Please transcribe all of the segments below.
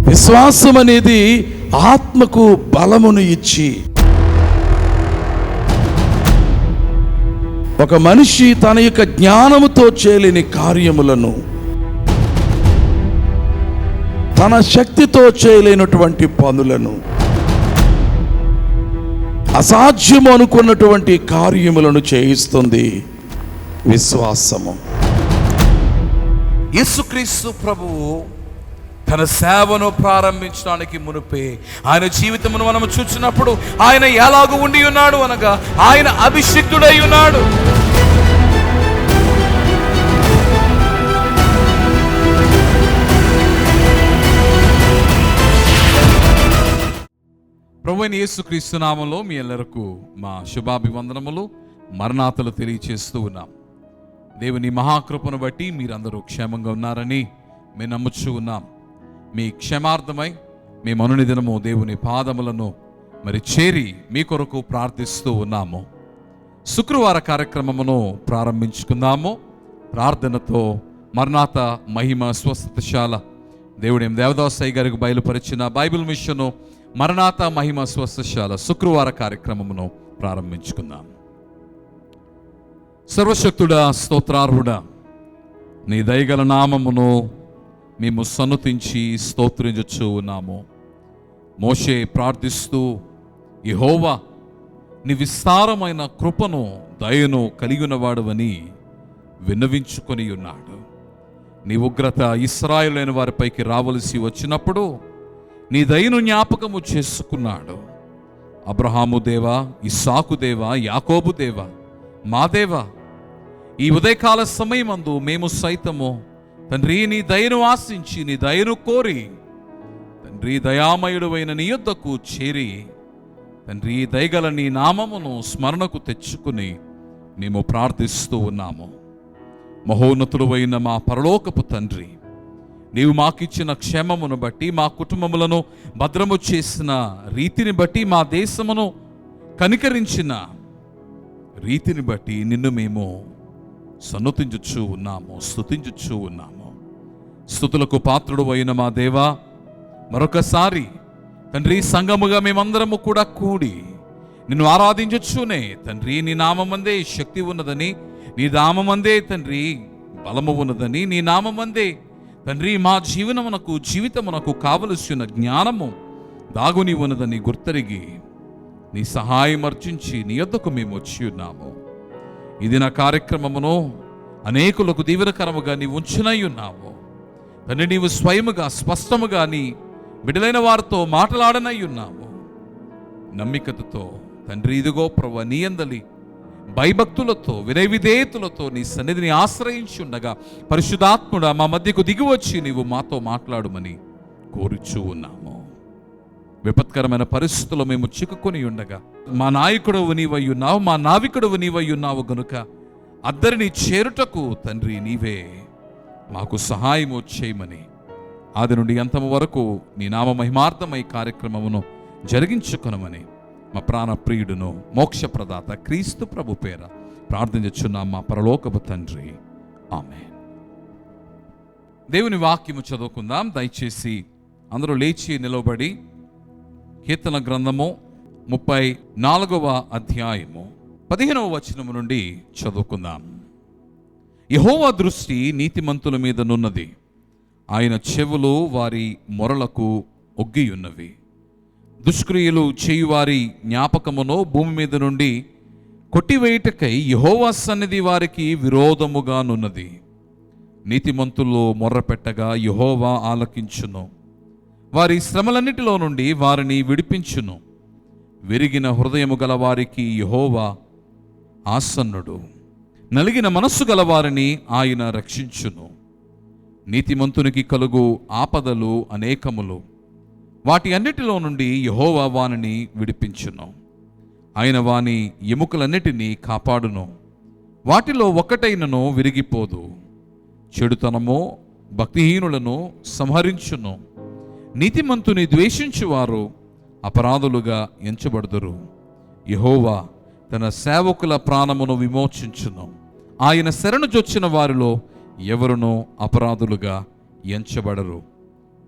విశ్వాసం అనేది ఆత్మకు బలమును ఇచ్చి, ఒక మనిషి తన యొక్క జ్ఞానముతో చేయలేని కార్యములను, తన శక్తితో చేయలేనటువంటి పనులను, అసాధ్యము అనుకున్నటువంటి కార్యములను చేయిస్తుంది విశ్వాసము. యేసుక్రీస్తు ప్రభువు తన సేవను ప్రారంభించడానికి మునుపే ఆయన జీవితమును మనం చూసినప్పుడు ఆయన ఎలాగూ ఉండి ఉన్నాడు అనగా ఆయన అభిషిక్తుడై ఉన్నాడు. ప్రభువైన యేసుక్రీస్తు నామములో మీ అందరికీ మా శుభాభివందనములు, మరణాతలు తెలియచేస్తూ ఉన్నాం. దేవుని మహాకృపను బట్టి మీరందరూ క్షేమంగా ఉన్నారని మేము నమ్ముచూ ఉన్నాం. మీ క్షేమార్థమై మేము అనునిదినము దేవుని పాదములను చేరి మీ కొరకు ప్రార్థిస్తూ ఉన్నాము. శుక్రవార కార్యక్రమమును ప్రారంభించుకుందాము. ప్రార్థనతో మరణాత మహిమ స్వస్థతశాల దేవుడేం దేవదాసయ్య గారికి బయలుపరిచిన బైబిల్ మిషను మరణాత మహిమ స్వస్థతశాల శుక్రవార కార్యక్రమమును ప్రారంభించుకుందాం. సర్వశక్తుడా, స్తోత్రార్హుడా, నీ దయగల నామమును మేము సన్నుతించి స్తోత్రించు ఉన్నాము. మోషే ప్రార్థిస్తూ, యెహోవా నీ విస్తారమైన కృపను దయను కలిగినవాడవని విన్నవించుకొని ఉన్నాడు. నీ ఉగ్రత ఇశ్రాయేలైన వారిపైకి రావలసి వచ్చినప్పుడు నీ దయను జ్ఞాపకము చేసుకున్నాడు. అబ్రహాము దేవా, ఇస్సాకు దేవా, యాకోబు దేవా, మా దేవా, ఈ ఉదయకాల సమయమందు మేము సైతము తండ్రి నీ దయను ఆశించి, నీ దయను కోరి తండ్రి దయామయుడైన నీ యొద్దకు చేరి తండ్రి దయగల నీ నామమును స్మరణకు తెచ్చుకుని మేము ప్రార్థిస్తూ ఉన్నాము. మహోన్నతుడైన మా పరలోకపు తండ్రి, నీవు మాకిచ్చిన క్షేమమును బట్టి, మా కుటుంబములను భద్రము చేసిన రీతిని బట్టి, మా దేశమును కనికరించిన రీతిని బట్టి నిన్ను మేము సన్నుతించుచూ ఉన్నాము, స్తుతించుచూ ఉన్నాము. స్తుతులకు పాత్రుడు అయిన మా దేవా, మరొకసారి తండ్రి సంఘముగా మేమందరము కూడా కూడి నిన్ను ఆరాధించచ్చునే తండ్రి నీ నామమందే శక్తి ఉన్నదని, నీ నామమందే తండ్రి బలము ఉన్నదని, నీ నామమందే తండ్రి మా జీవితమునకు కావలసిన జ్ఞానము దాగుని ఉన్నదని గుర్తెరిగి నీ సహాయం అర్చించి నీ యొద్దకు మేము వచ్చి ఉన్నాము. ఇది నా కార్యక్రమమును అనేకులకు దీవెనకరముగా నీవు ఉంచునై ఉన్నావు తండ్రి. నీవు స్వయముగా స్పష్టముగా నీ బిడ్డలైన వారితో మాట్లాడనై ఉన్నావు. నమ్మికతతో తండ్రి ఇదిగో ప్రభువా, నీ యందలి భయభక్తులతో వినయ విధేయతలతో నీ సన్నిధిని ఆశ్రయించి ఉండగా పరిశుద్ధాత్ముడా మా మధ్యకు దిగివచ్చి నీవు మాతో మాట్లాడుమని కోరుచూ ఉన్నాము. విపత్కరమైన పరిస్థితుల్లో మేము చిక్కుకొని ఉండగా మా నాయకుడు నీవై ఉన్నావు, మా నావికుడు నీవై ఉన్నావు గనుక అద్దరిని చేరుటకు తండ్రి నీవే మాకు సహాయము చేయమని ఆది నుండి అంతము వరకు నీ నామ మహిమార్థమై కార్యక్రమమును జరిగించుకొనమని మా ప్రాణ ప్రియుడును మోక్షప్రదాత క్రీస్తు ప్రభు పేర ప్రార్థించుచున్నాం మా పరలోకపు తండ్రి, ఆమేన్. దేవుని వాక్యము చదువుకుందాం. దయచేసి అందరూ లేచి నిలబడి కీర్తన గ్రంథము 34వ అధ్యాయము 15వ వచనము నుండి చదువుకుందాం. యెహోవా దృష్టి నీతిమంతుల మీద నున్నది, ఆయన చెవులు వారి మొరలకు ఒగ్గియున్నవి. దుష్క్రియలు చేయువారి జ్ఞాపకమును భూమి మీద నుండి కొట్టివేయుటకై యెహోవా సన్నిధి వారికి విరోధముగానున్నది. నీతిమంతులు మొర్రపెట్టగా యెహోవా ఆలకించును, వారి శ్రమలన్నిటిలో నుండి వారిని విడిపించును. విరిగిన హృదయము గల వారికి యెహోవా ఆసన్నుడు, నలిగిన మనస్సు గల వారిని ఆయన రక్షించును. నీతిమంతునికి కలుగు ఆపదలు అనేకములు, వాటి అన్నిటిలో నుండి యెహోవా వానిని విడిపించును. ఆయన వాని ఎముకలన్నిటినీ కాపాడును, వాటిలో ఒక్కటైనను విరిగిపోదు. చెడుతనము భక్తిహీనులను సంహరించును. నీతిమంతుని ద్వేషించువారు అపరాధులుగా ఎంచబడుదురు. యెహోవా తన సేవకుల ప్రాణమును విమోచించును. ఆయన శరణు జొచ్చిన వారిలో ఎవరునూ అపరాధులుగా ఎంచబడరు.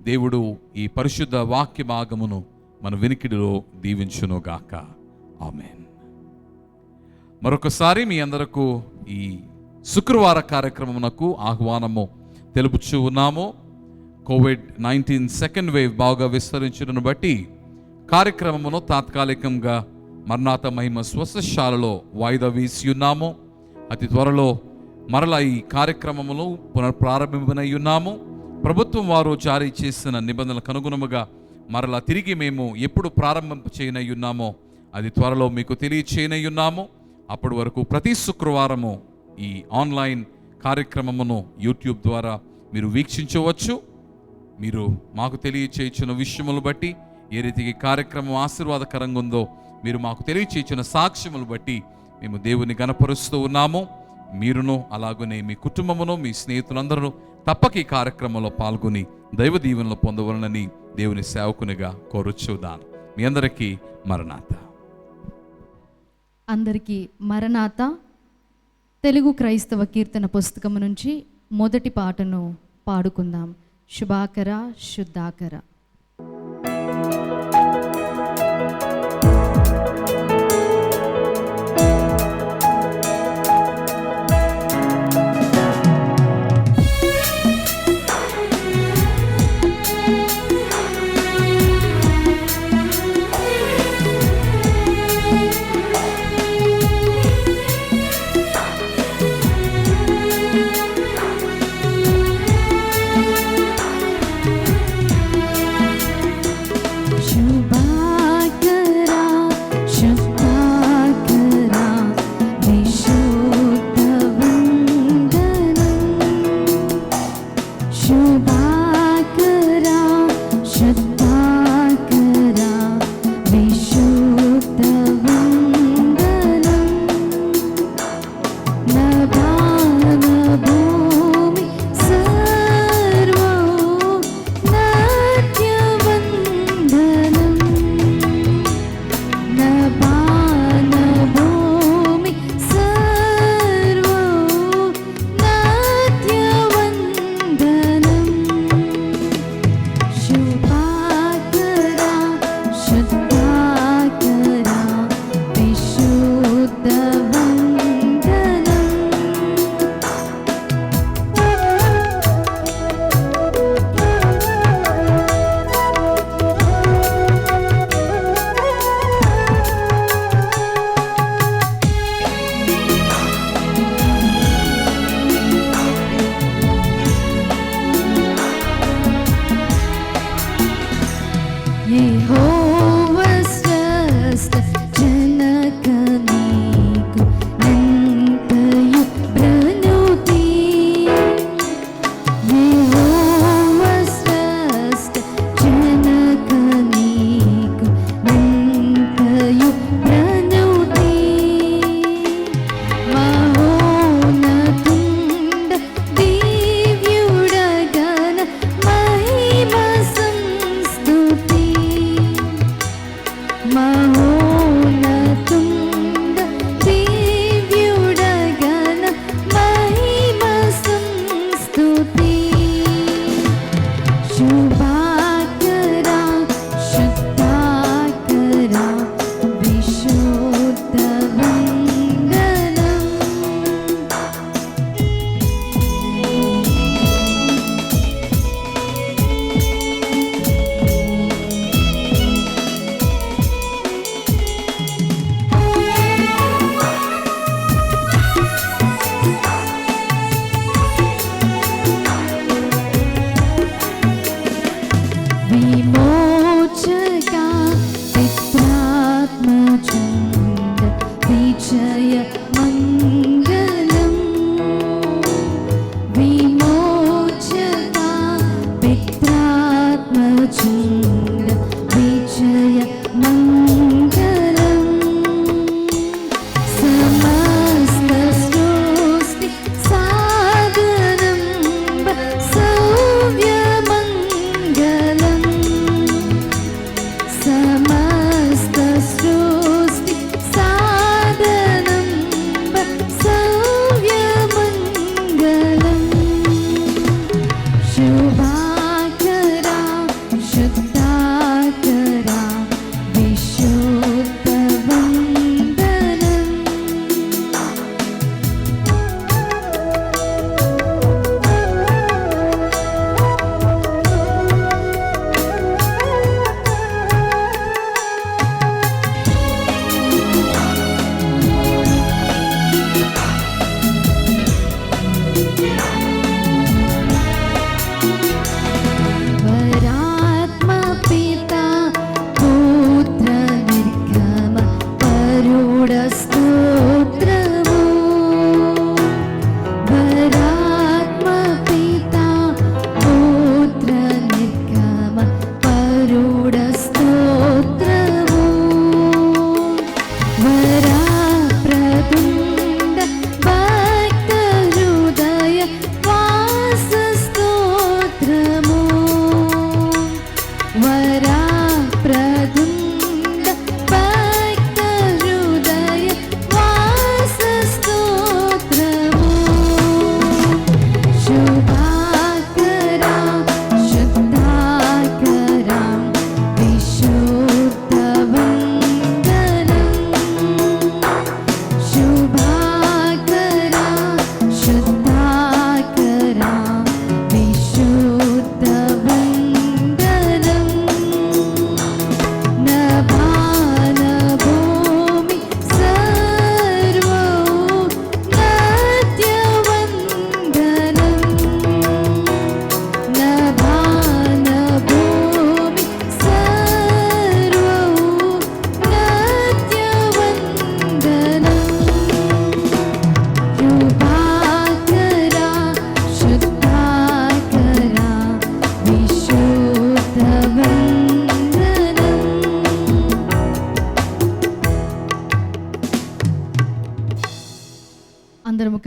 దేవుడు ఈ పరిశుద్ధ వాక్య భాగమును మన వినికిడిలో దీవించునుగాక. ఆమేన్. మరొకసారి మీ అందరకు ఈ శుక్రవార కార్యక్రమమునకు ఆహ్వానము తెలుపుచూ ఉన్నాము. కోవిడ్-19 సెకండ్ వేవ్ బాగా విస్తరించడం బట్టి కార్యక్రమమును తాత్కాలికంగా మర్నాథ మహిమ స్వస్థశాలలో వాయిదా వేసి ఉన్నాము. అతి త్వరలో మరలా ఈ కార్యక్రమములు పునఃప్రారంభింపనై ఉన్నాము. ప్రభుత్వం వారు జారీ చేసిన నిబంధనలకు అనుగుణముగా మరలా తిరిగి మేము ఎప్పుడు ప్రారంభం చేయనై ఉన్నామో అది త్వరలో మీకు తెలియచేయనై ఉన్నాము. అప్పటి వరకు ప్రతి శుక్రవారము ఈ ఆన్లైన్ కార్యక్రమమును యూట్యూబ్ ద్వారా మీరు వీక్షించవచ్చు. మీరు మాకు తెలియచేయించిన విషయములు బట్టి, ఏ రీతికి కార్యక్రమం ఆశీర్వాదకరంగా ఉందో మీరు మాకు తెలియచేయించిన సాక్ష్యములు బట్టి మేము దేవుని గణపరుస్తూ ఉన్నాము. మీరును అలాగనే మీ కుటుంబమును, మీ స్నేహితులందరూ తప్పక ఈ కార్యక్రమంలో పాల్గొని దైవ దీవెనలు పొందవలనని దేవుని సేవకునిగా కోరుచున్నాను. మీ అందరికీ మరణాత. అందరికీ మరణాత. తెలుగు క్రైస్తవ కీర్తన పుస్తకం నుంచి మొదటి పాటను పాడుకుందాం. శుభాకర శుద్ధాకర.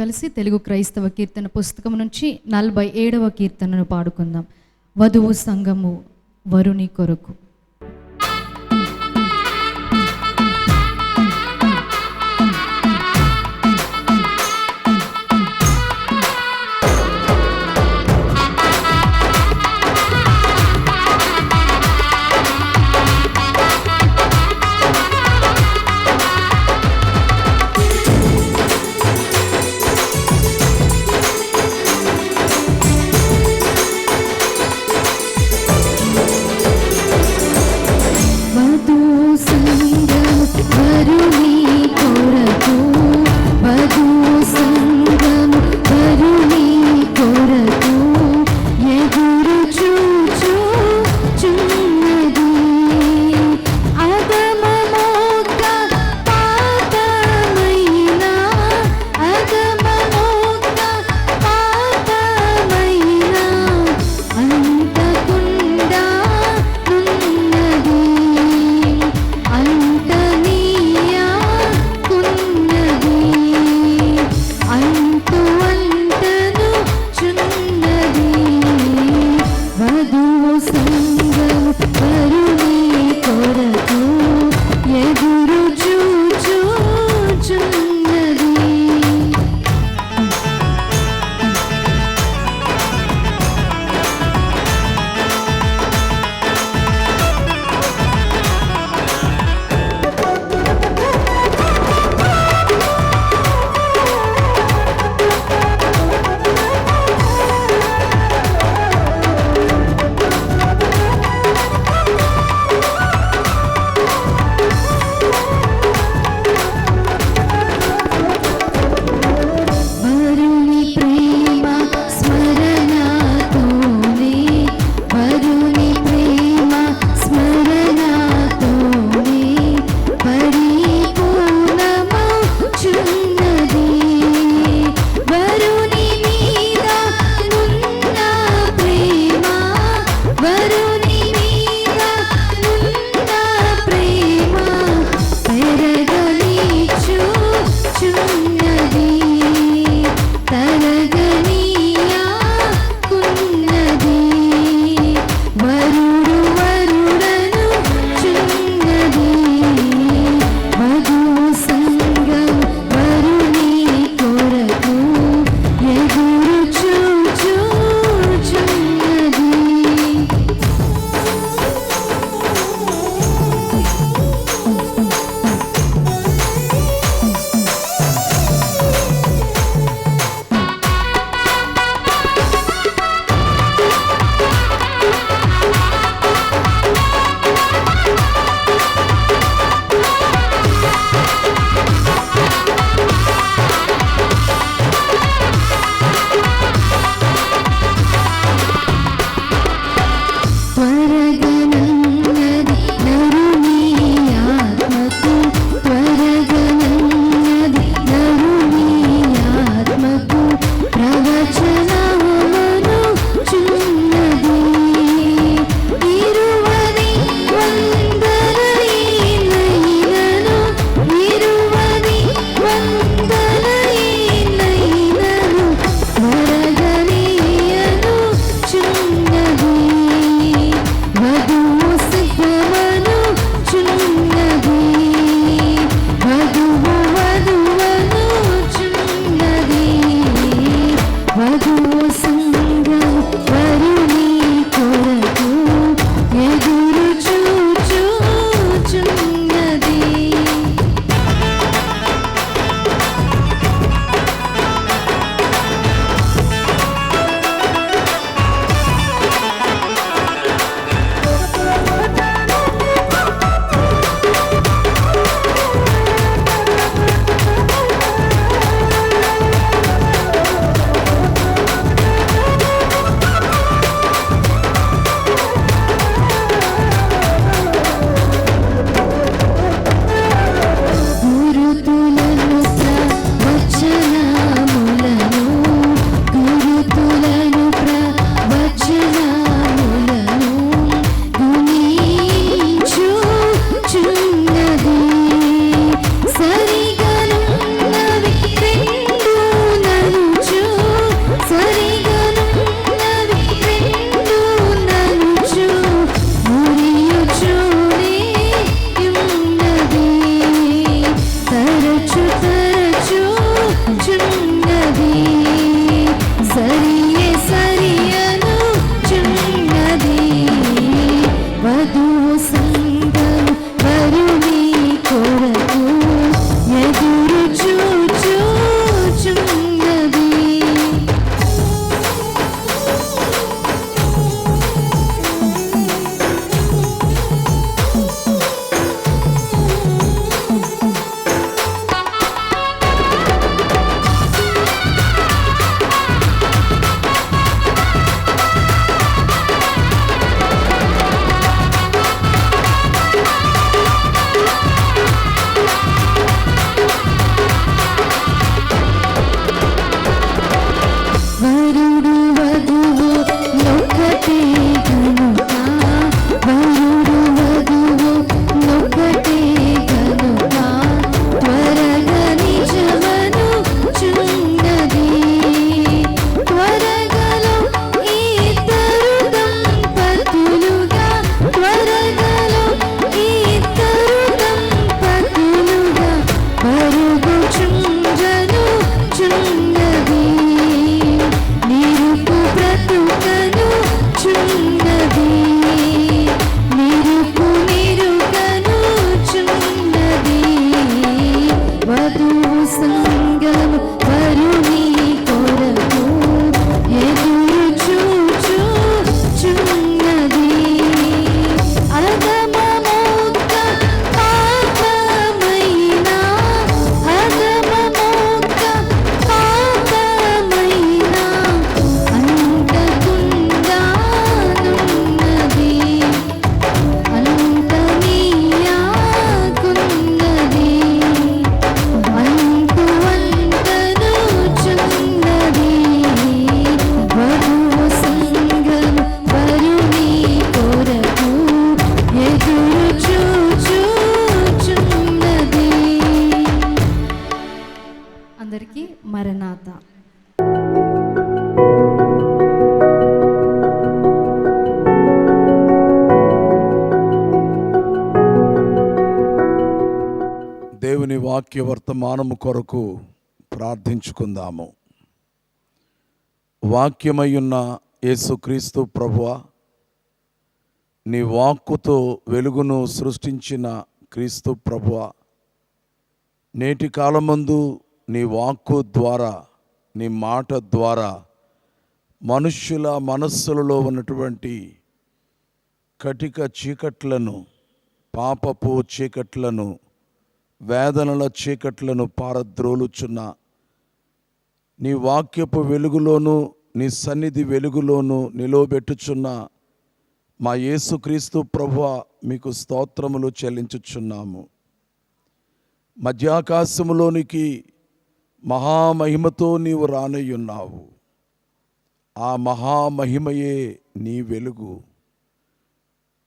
కలిసి తెలుగు క్రైస్తవ కీర్తన పుస్తకం నుంచి 47వ కీర్తనను పాడుకుందాం. వధువు సంఘము వరుని కొరకు. వాక్య వర్తమానము కొరకు ప్రార్థించుకుందాము. వాక్యమయ్యున్న యేసుక్రీస్తు ప్రభువా, నీ వాక్కుతో వెలుగును సృష్టించిన క్రీస్తు ప్రభువా, నేటి కాలమందు నీ వాక్కు ద్వారా, నీ మాట ద్వారా మనుష్యుల మనస్సులలో ఉన్నటువంటి కటిక చీకట్లను, పాపపు చీకట్లను, వేదనల చీకట్లను పారద్రోలుచున్న నీ వాక్యపు వెలుగులోను, నీ సన్నిధి వెలుగులోను నిలవబెట్టుచున్న మా యేసుక్రీస్తు ప్రభువా, మీకు స్తోత్రములు చెల్లించుచున్నాము. మధ్యాకాశములోనికి మహామహిమతో నీవు రానయ్యున్నావు. ఆ మహామహిమయే నీ వెలుగు.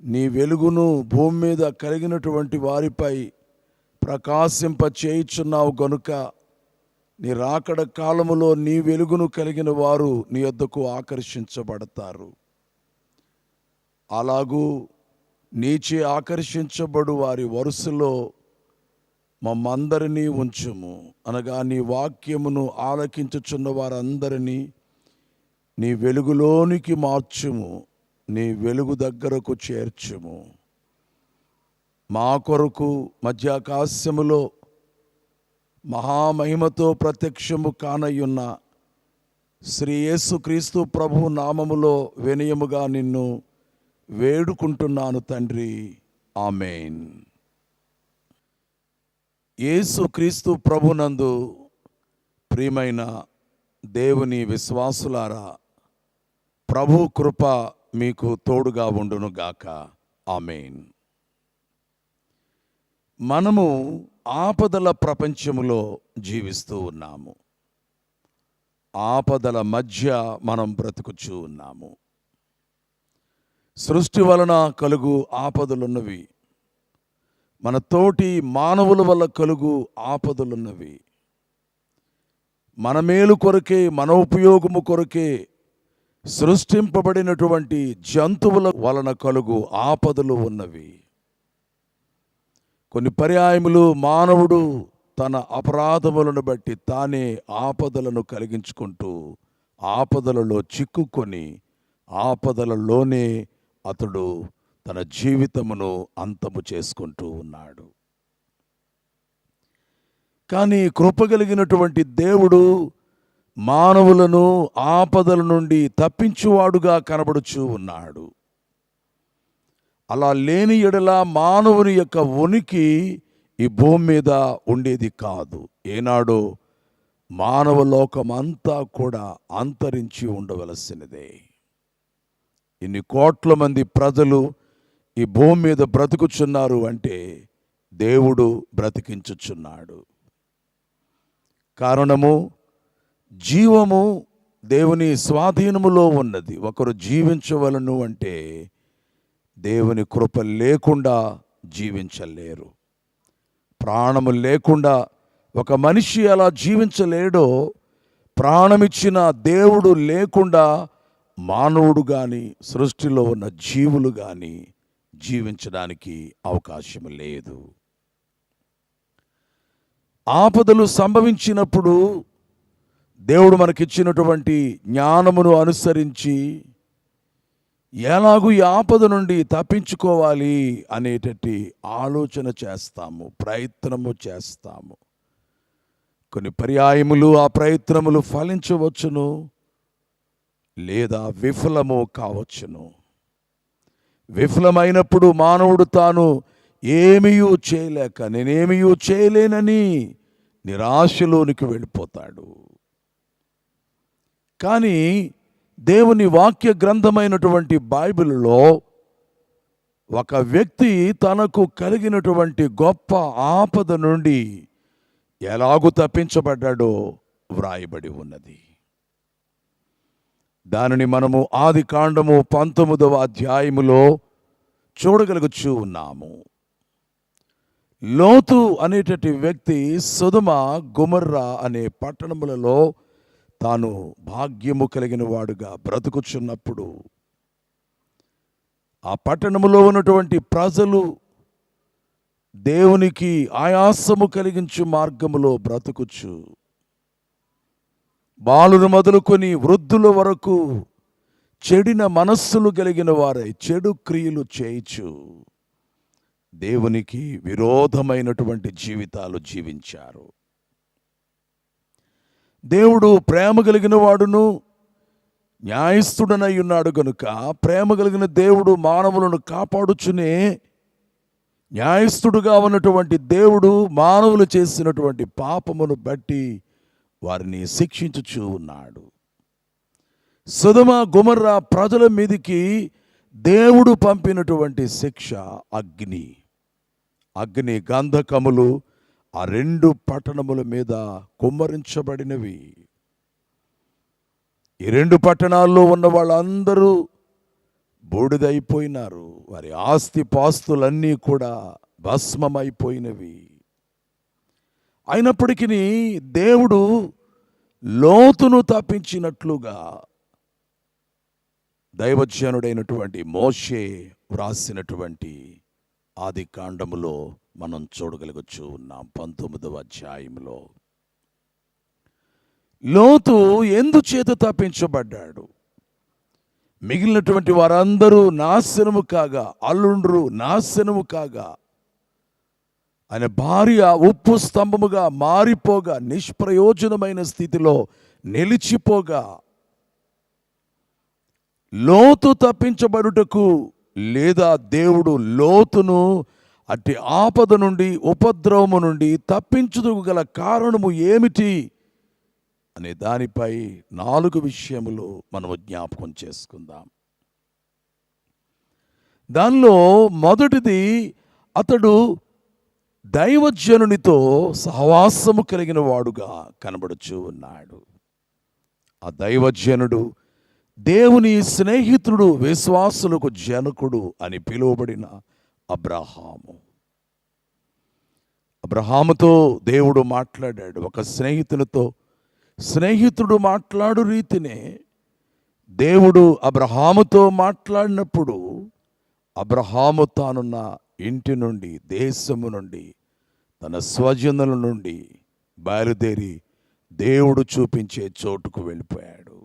నీ వెలుగును భూమి మీద కలిగినటువంటి వారిపై ప్రకాశింప చేయుచున్నావు గనుక నీ రాకడ కాలములో నీ వెలుగును కలిగిన వారు నీ యొద్దకు ఆకర్షించబడతారు. అలాగూ నీచే ఆకర్షించబడు వారి వరుసలో మమ్మందరినీ ఉంచుము. అనగా నీ వాక్యమును ఆలకించుచున్న వారందరినీ నీ వెలుగులోనికి మార్చుము, నీ వెలుగు దగ్గరకు చేర్చుము. మా కొరకు మధ్యాకాశములో మహామహిమతో ప్రత్యక్షము కానయ్యున్న శ్రీ యేసుక్రీస్తు ప్రభు నామములో వినయముగా నిన్ను వేడుకుంటున్నాను తండ్రి. ఆమేన్. యేసుక్రీస్తు ప్రభునందు ప్రియమైన దేవుని విశ్వాసులారా, ప్రభు కృప మీకు తోడుగా ఉండునుగాక. ఆమేన్. మనము ఆపదల ప్రపంచములో జీవిస్తూ ఉన్నాము. ఆపదల మధ్య మనం బ్రతుకుచూ ఉన్నాము. సృష్టి వలన కలుగు ఆపదలున్నవి, మన తోటి మానవుల వల్ల కలుగు ఆపదలున్నవి. మన మేలు కొరకే, మన ఉపయోగము కొరకే సృష్టింపబడినటువంటి జంతువుల వలన కలుగు ఆపదలు ఉన్నవి. కొన్ని పర్యాయములు మానవుడు తన అపరాధములను బట్టి తానే ఆపదలను కలిగించుకుంటూ ఆపదలలో చిక్కుకొని ఆపదలలోనే అతడు తన జీవితమును అంతము చేసుకుంటూ ఉన్నాడు. కానీ కృపగలిగినటువంటి దేవుడు మానవులను ఆపదల నుండి తప్పించువాడుగా కనబడుచూ ఉన్నాడు. అలా లేని ఎడల మానవుని యొక్క ఉనికి ఈ భూమి మీద ఉండేది కాదు. ఏనాడో మానవ లోకమంతా కూడా అంతరించి ఉండవలసినదే. ఇన్ని కోట్ల మంది ప్రజలు ఈ భూమి మీద బ్రతుకుచున్నారు అంటే దేవుడు బ్రతికించుచున్నాడు. కారణము, జీవము దేవుని స్వాధీనములో ఉన్నది. ఒకరు జీవించవలను అంటే దేవుని కృప లేకుండా జీవించలేరు. ప్రాణము లేకుండా ఒక మనిషి అలా జీవించలేడో, ప్రాణమిచ్చిన దేవుడు లేకుండా మానవుడు కానీ సృష్టిలో ఉన్న జీవులు కానీ జీవించడానికి అవకాశం లేదు. ఆపదలు సంభవించినప్పుడు దేవుడు మనకిచ్చినటువంటి జ్ఞానమును అనుసరించి ఎలాగూ ఈ ఆపద నుండి తప్పించుకోవాలి అనేటటువంటి ఆలోచన చేస్తాము, ప్రయత్నము చేస్తాము. కొన్ని పర్యాయములు ఆ ప్రయత్నములు ఫలించవచ్చును, లేదా విఫలము కావచ్చును. విఫలమైనప్పుడు మానవుడు తాను ఏమీయూ చేయలేక నేనేమీయూ చేయలేనని నిరాశలోనికి వెళ్ళిపోతాడు. కానీ దేవుని వాక్య గ్రంథమైనటువంటి బైబిల్లో ఒక వ్యక్తి తనకు కలిగినటువంటి గొప్ప ఆపద నుండి ఎలాగూ తప్పించబడ్డాడో వ్రాయబడి ఉన్నది. దానిని మనము ఆదికాండము 19వ అధ్యాయములో చూడగలుగుచూ ఉన్నాము. లోతు అనేటటువంటి వ్యక్తి సొదొమ గొమొర్రా అనే పట్టణములలో తాను భాగ్యము కలిగిన వాడుగా బ్రతుకుచున్నప్పుడు ఆ పట్టణములో ఉన్నటువంటి ప్రజలు దేవునికి ఆయాసము కలిగించు మార్గములో బ్రతుకుచు, బాలురు మొదలుకొని వృద్ధుల వరకు చెడిన మనస్సులు కలిగిన వారై చెడు క్రియలు చేయిచు దేవునికి విరోధమైనటువంటి జీవితాలు జీవించారు. దేవుడు ప్రేమ కలిగిన వాడును న్యాయస్థుడనై ఉన్నాడు గనుక, ప్రేమ కలిగిన దేవుడు మానవులను కాపాడుచునే న్యాయస్థుడుగా ఉన్నటువంటి దేవుడు మానవులు చేసినటువంటి పాపమును బట్టి వారిని శిక్షించుచూ ఉన్నాడు. సొదొమ గొమొర్రా ప్రజల మీదికి దేవుడు పంపినటువంటి శిక్ష అగ్ని గంధకములు ఆ 2 పట్టణముల మీద కుమ్మరించబడినవి. ఈ 2 పట్టణాల్లో ఉన్న వాళ్ళందరూ బూడిదైపోయినారు. వారి ఆస్తి పాస్తులన్నీ కూడా భస్మమైపోయినవి. అయినప్పటికీ దేవుడు లోతును తప్పించినట్లుగా దైవజనుడైనటువంటి మోషే వ్రాసినటువంటి ఆది కాండములో మనం చూడగలుగుచూ ఉన్నాం. 19వ అధ్యాయంలో లోతు ఎందుచేత తప్పించబడ్డాడు? మిగిలినటువంటి వారందరూ నాశనము కాగా, అల్లుండ్రు నాశనము కాగా, ఆయన భార్య ఉప్పు స్తంభముగా మారిపోగా, నిష్ప్రయోజనమైన స్థితిలో నిలిచిపోగా, లోతు తప్పించబడుటకు లేదా దేవుడు లోతును అట్టి ఆపద నుండి ఉపద్రవము నుండి తప్పించుటకు గల కారణము ఏమిటి అనే దానిపై 4 విషయములు మనము జ్ఞాపకం చేసుకుందాం. దానిలో మొదటిది, అతడు దైవజనునితో సహవాసము కలిగిన వాడుగా కనబడుచూ ఉన్నాడు. ఆ దైవజనుడు దేవుని స్నేహితుడు, విశ్వాసులకు జనకుడు అని పిలువబడిన అబ్రహాముతో దేవుడు మాట్లాడాడు. ఒక స్నేహితుడు మాట్లాడు రీతినే దేవుడు అబ్రహాముతో మాట్లాడినప్పుడు అబ్రహాము తానున్న ఇంటి నుండి, దేశము నుండి, తన స్వజనుల నుండి బయలుదేరి దేవుడు చూపించే చోటుకు వెళ్ళిపోయాడు.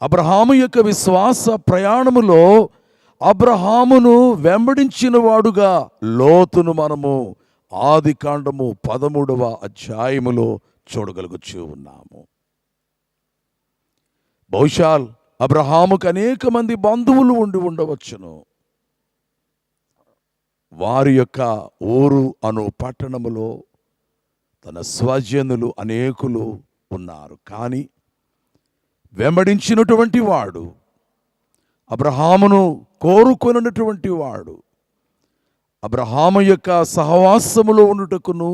అబ్రహాము యొక్క విశ్వాస ప్రయాణములో అబ్రహామును వెంబడించిన వాడుగా లోతును మనము ఆది కాండము 13వ అధ్యాయములో చూడగలుగుచూ ఉన్నాము. బహుశా అబ్రహాముకు అనేక మంది బంధువులు ఉండవచ్చును. వారి యొక్క ఊరు అను పట్టణములో తన స్వజనులు అనేకులు ఉన్నారు. కానీ వెంబడించినటువంటి వాడు, అబ్రహామును కోరుకొనినటువంటి వాడు, అబ్రహాము యొక్క సహవాసములో ఉండుటకును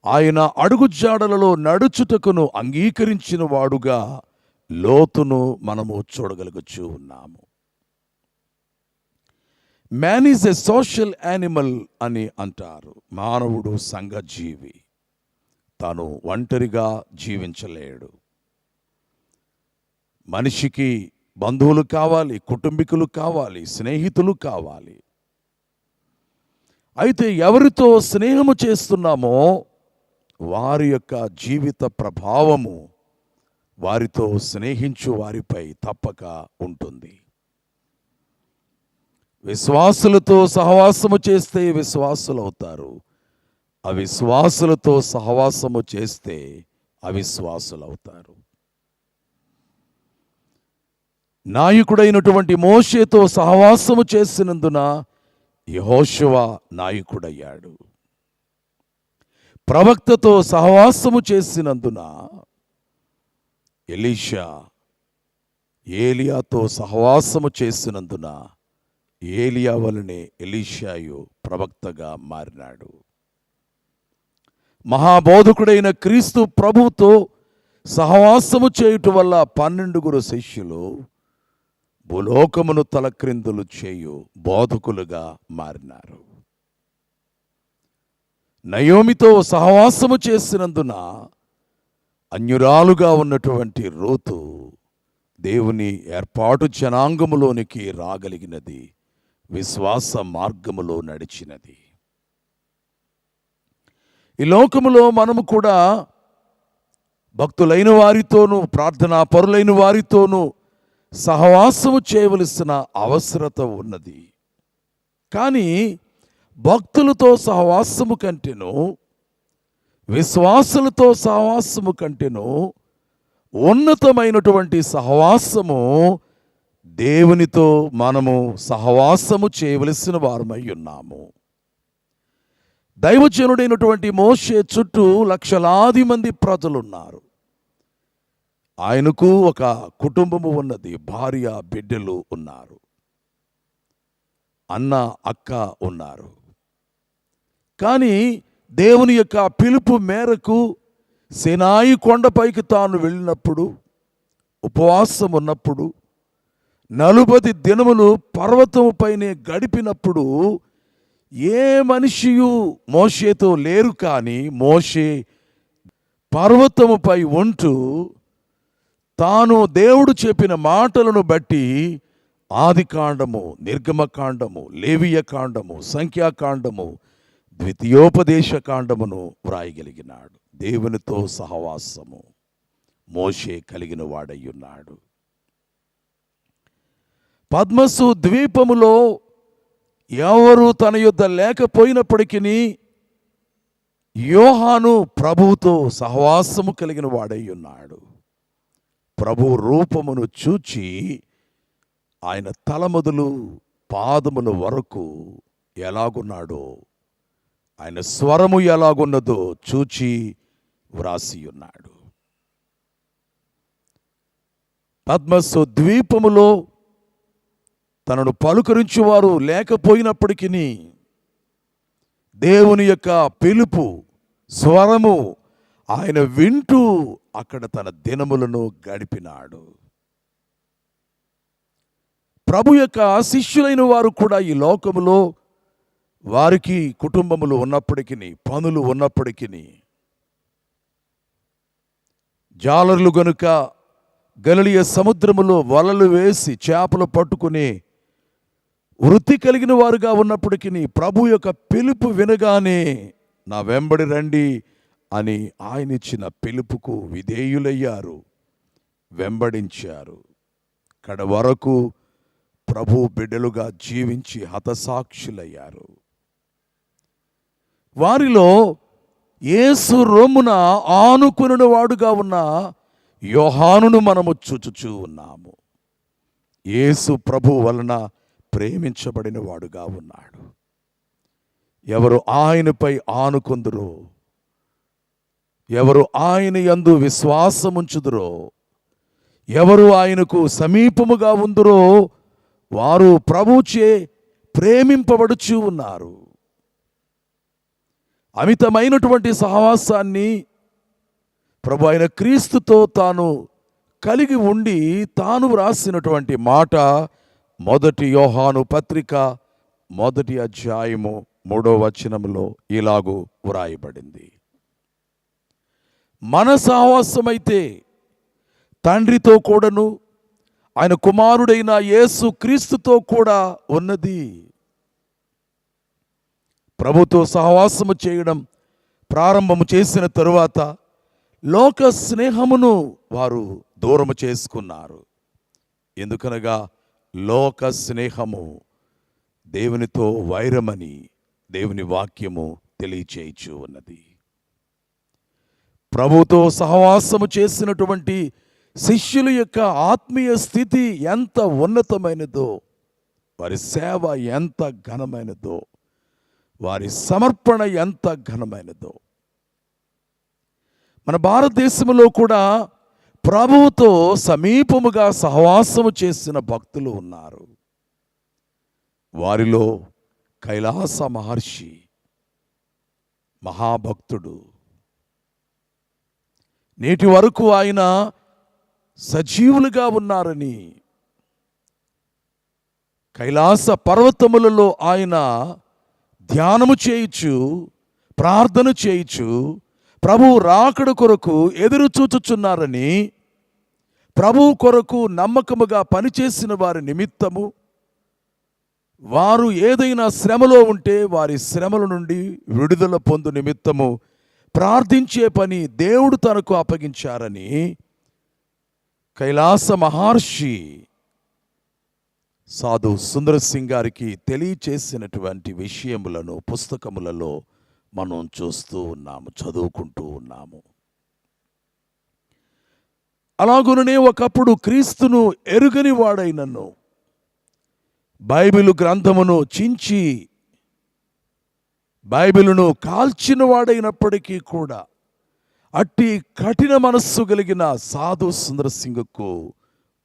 ఆయన అడుగుజాడలలో నడుచుటకును అంగీకరించిన వాడుగా లోతును మనము చూడగలుగుచూ ఉన్నాము. Man is a social animal అని అంటారు. మానవుడు సంఘజీవి, తాను ఒంటరిగా జీవించలేడు. మనిషికి బంధువులు కావాలి, కుటుంబీకులు కావాలి, స్నేహితులు కావాలి. అయితే ఎవరితో స్నేహము చేస్తున్నామో వారి యొక్క జీవిత ప్రభావము వారితో స్నేహించు వారిపై తప్పక ఉంటుంది. విశ్వాసులతో సహవాసము చేస్తే విశ్వాసులు అవుతారు, అవిశ్వాసులతో సహవాసము చేస్తే అవిశ్వాసులు అవుతారు. నాయకుడైనటువంటి మోషేతో సహవాసము చేసినందున యెహోషువ నాయకుడయ్యాడు. ప్రవక్తతో సహవాసము చేసినందున ఎలీషా, ఏలియాతో సహవాసము చేసినందున ఏలియా వలనే ఎలీషాయు ప్రవక్తగా మారినాడు. మహాబోధకుడైన క్రీస్తు ప్రభువుతో సహవాసము చేయుట వల్ల 12 శిష్యులు భూలోకమును తలక్రిందులు చేయు బోధకులుగా మారినారు. నయోమితో సహవాసము చేసినందున అన్యురాలుగా ఉన్నటువంటి రూతు దేవుని ఏర్పాటు జనాంగములోనికి రాగలిగినది. విశ్వాస మార్గములో నడిచినది. ఈ లోకములో మనము కూడా భక్తులైన వారితోనూ ప్రార్థనా పరులైన వారితోనూ సహవాసము చేయవలసిన అవసరత ఉన్నది. కానీ భక్తులతో సహవాసము కంటేనూ విశ్వాసులతో సహవాసము కంటేనూ ఉన్నతమైనటువంటి సహవాసము దేవునితో మనము సహవాసము చేయవలసిన వారమై ఉన్నాము. దైవజనుడైనటువంటి మోషే చుట్టూ లక్షలాది మంది ప్రజలున్నారు. ఆయనకు ఒక కుటుంబము ఉన్నది, భార్య బిడ్డలు ఉన్నారు, అన్న అక్క ఉన్నారు. కానీ దేవుని యొక్క పిలుపు మేరకు సినాయి కొండపైకి తాను వెళ్ళినప్పుడు, ఉపవాసం ఉన్నప్పుడు, 40 దినములు పర్వతముపైనే గడిపినప్పుడు ఏ మనిషియు మోషేతో లేరు. కానీ మోషే పర్వతముపై ఉంటూ తాను దేవుడు చెప్పిన మాటలను బట్టి ఆదికాండము, నిర్గమకాండము, లేవియకాండము, సంఖ్యాకాండము, ద్వితీయోపదేశ కాండమును వ్రాయగలిగినాడు. దేవునితో సహవాసము మోషే కలిగిన వాడయ్యున్నాడు. పద్మసు ద్వీపములో ఎవరు తన యొద్ద లేకపోయినప్పటికీ యోహాను ప్రభువుతో సహవాసము కలిగిన వాడయ్యున్నాడు. ప్రభు రూపమును చూచి ఆయన తల మొదలు పాదముల వరకు ఎలాగున్నాడో, ఆయన స్వరము ఎలాగున్నదో చూచి వ్రాసి ఉన్నాడు. పద్మసు ద్వీపములో తనను పలుకరించువారు లేకపోయినప్పటికీ దేవుని యొక్క పిలుపు స్వరము ఆయన వింటూ అక్కడ తన దినములను గడిపినాడు. ప్రభు యొక్క శిష్యులైన వారు కూడా ఈ లోకములో వారికి కుటుంబములు ఉన్నప్పటికీ, పనులు ఉన్నప్పటికీ, జాలరులు గనుక గలిలయ సముద్రములో వలలు వేసి చేపలు పట్టుకుని వృత్తి కలిగిన వారుగా ఉన్నప్పటికీ ప్రభు యొక్క పిలుపు వినగానే నా వెంబడి రండి అని ఆయన ఇచ్చిన పిలుపుకు విధేయులయ్యారు, వెంబడించారు. కడ వరకు ప్రభు బిడ్డలుగా జీవించి హతసాక్షులయ్యారు. వారిలో యేసు రొమ్మున ఆనుకుని వాడుగా ఉన్న యోహానును మనము చూచుచూ ఉన్నాము. యేసు ప్రభు వలన ప్రేమించబడిన వాడుగా ఉన్నాడు. ఎవరు ఆయనపై ఆనుకుందురో, ఎవరు ఆయన యందు విశ్వాసముంచుదురో, ఎవరు ఆయనకు సమీపముగా ఉందురో వారు ప్రభుచే ప్రేమింపబడుచూ ఉన్నారు. అమితమైనటువంటి సహవాసాన్ని ప్రభు అయిన క్రీస్తుతో తాను కలిగి ఉండి తాను వ్రాసినటువంటి మాట 1 యోహాను పత్రిక 1వ అధ్యాయము 3వ వచనములో ఇలాగూ వ్రాయబడింది. మన సహవాసమైతే తండ్రితో కూడాను ఆయన కుమారుడైన యేసు క్రీస్తుతో కూడా ఉన్నది. ప్రభుతో సహవాసము చేయడం ప్రారంభము చేసిన తరువాత లోక స్నేహమును వారు దూరము చేసుకున్నారు. ఎందుకనగా లోక స్నేహము దేవునితో వైరమని దేవుని వాక్యము తెలియచేయచ్చు ఉన్నది. ప్రభుతో సహవాసము చేసినటువంటి శిష్యుల యొక్క ఆత్మీయ స్థితి ఎంత ఉన్నతమైనదో, వారి సేవ ఎంత ఘనమైనదో, వారి సమర్పణ ఎంత ఘనమైనదో. మన భారతదేశంలో కూడా ప్రభువుతో సమీపముగా సహవాసము చేసిన భక్తులు ఉన్నారు. వారిలో కైలాస మహర్షి మహాభక్తుడు. నేటి వరకు ఆయన సజీవులుగా ఉన్నారని, కైలాస పర్వతములలో ఆయన ధ్యానము చేయుచు, ప్రార్థన చేయుచు, ప్రభు రాకడ కొరకు ఎదురు చూచుచున్నారని, ప్రభు కొరకు నమ్మకముగా పనిచేసిన వారి నిమిత్తము వారు ఏదైనా శ్రమలో ఉంటే వారి శ్రమల నుండి విడుదల పొందు నిమిత్తము ప్రార్థించే పని దేవుడు తనకు అప్పగించారని కైలాస మహర్షి సాధు సుందర్ సింగ్ గారికి తెలియచేసినటువంటి విషయములను పుస్తకములలో మనం చూస్తూ ఉన్నాము, చదువుకుంటూ ఉన్నాము. అలాగుననే ఒకప్పుడు క్రీస్తును ఎరుగని వాడైనను బైబిలు గ్రంథమును చించి బైబిలును కాల్చిన వాడైనప్పటికీ కూడా అట్టి కఠిన మనస్సు కలిగిన సాధు సుందర్ సింగ్కు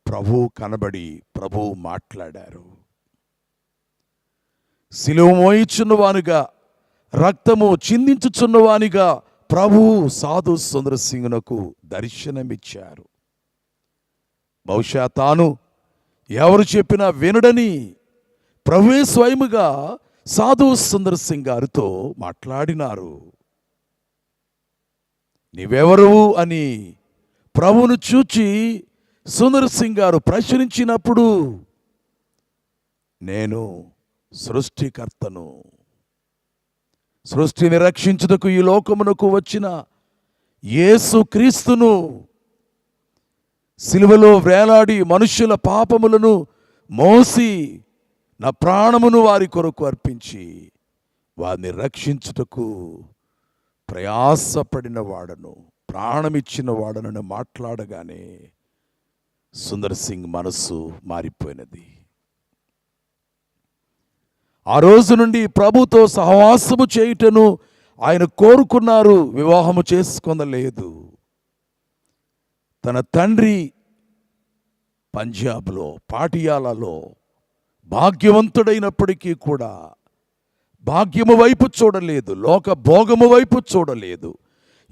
ప్రభు కనబడి ప్రభు మాట్లాడారు. సిలువ మోయిచున్నవానిగా, రక్తము చిందించుచున్నవానిగా ప్రభు సాధు సుందర్ సింగ్నకు దర్శనమిచ్చారు. బహుశా తాను ఎవరు చెప్పినా వినడని ప్రభువే స్వయముగా సాధు సుందర్ సింగ్ గారితో మాట్లాడినారు. నీవెవరు అని ప్రభువును చూచి సుందర్ సింగ్ గారు ప్రశ్నించినప్పుడు, నేను సృష్టికర్తను, సృష్టిని రక్షించుటకు ఈ లోకమునకు వచ్చిన యేసు క్రీస్తును, సిలువలో వేలాడి మనుష్యుల పాపములను మోసి నా ప్రాణమును వారి కొరకు అర్పించి వారిని రక్షించుటకు ప్రయాసపడిన వాడను, ప్రాణమిచ్చిన వాడనని మాట్లాడగానే సుందర్ సింగ్ మనస్సు మారిపోయినది. ఆ రోజు నుండి ప్రభుతో సహవాసము చేయుటను ఆయన కోరుకున్నారు, వివాహము చేసుకొనలేదు. తన తండ్రి పంజాబ్లో పాటియాలలో భాగ్యవంతుడైనప్పటికీ కూడా భాగ్యము వైపు చూడలేదు, లోక భోగము వైపు చూడలేదు.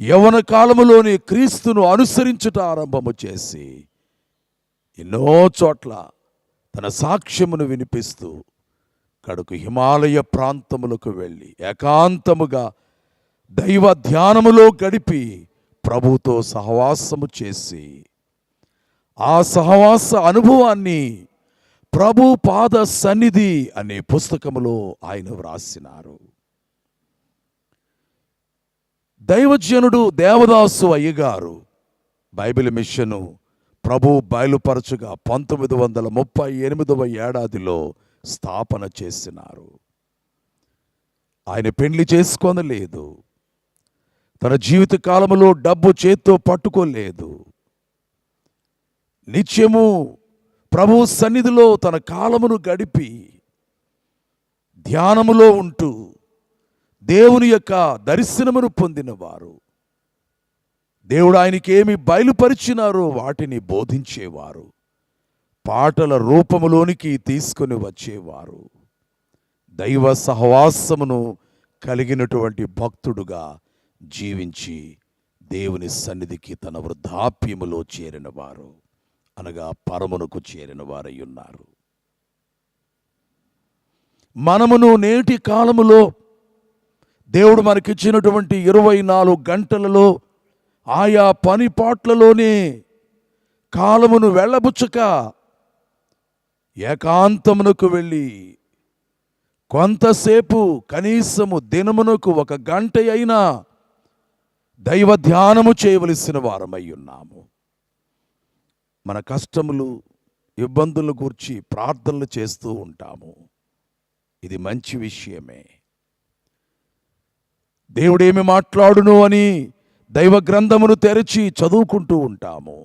యవ్వన కాలములోనే క్రీస్తును అనుసరించుట ఆరంభము చేసి ఎన్నో చోట్ల తన సాక్ష్యమును వినిపిస్తూ కడుకు హిమాలయ ప్రాంతములకు వెళ్ళి ఏకాంతముగా దైవ ధ్యానములో గడిపి ప్రభుతో సహవాసము చేసి ఆ సహవాస అనుభవాన్ని ప్రభు పాద సన్నిధి అనే పుస్తకములో ఆయన వ్రాసినారు. దైవజనుడు దేవదాసు అయ్యగారు బైబిల్ మిషను ప్రభు బయలుపరచుగా 1938వ ఏడాదిలో స్థాపన చేసినారు. ఆయన పెండ్లి చేసుకోనలేదు, తన జీవిత కాలములో డబ్బు చేత్తో పట్టుకోలేదు. నిత్యము ప్రభు సన్నిధిలో తన కాలమును గడిపి ధ్యానములో ఉంటూ దేవుని యొక్క దర్శనమును పొందినవారు. దేవుడు ఆయనకి ఏమి బయలుపరిచినారో వాటిని బోధించేవారు, పాటల రూపములోనికి తీసుకొని వచ్చేవారు. దైవ సహవాసమును కలిగినటువంటి భక్తుడుగా జీవించి దేవుని సన్నిధికి తన వృద్ధాప్యములో చేరినవారు, అనగా పరమునకు చేరిన వారై ఉన్నారు. మనమును నేటి కాలములో దేవుడు మనకిచ్చినటువంటి 24 గంటలలో ఆయా పనిపాట్లలోనే కాలమును వెళ్ళబుచ్చక ఏకాంతమునకు వెళ్ళి కొంతసేపు కనీసము దినమునకు 1 గంట అయినా దైవ ధ్యానము చేయవలసిన వారమై ఉన్నాము. మన కష్టములు ఇబ్బందుల గురించి ప్రార్థనలు చేస్తూ ఉంటాము, ఇది మంచి విషయమే. దేవుడేమి మాట్లాడును అని దైవ గ్రంథమును తెరచి చదువుకుంటూ ఉంటాము,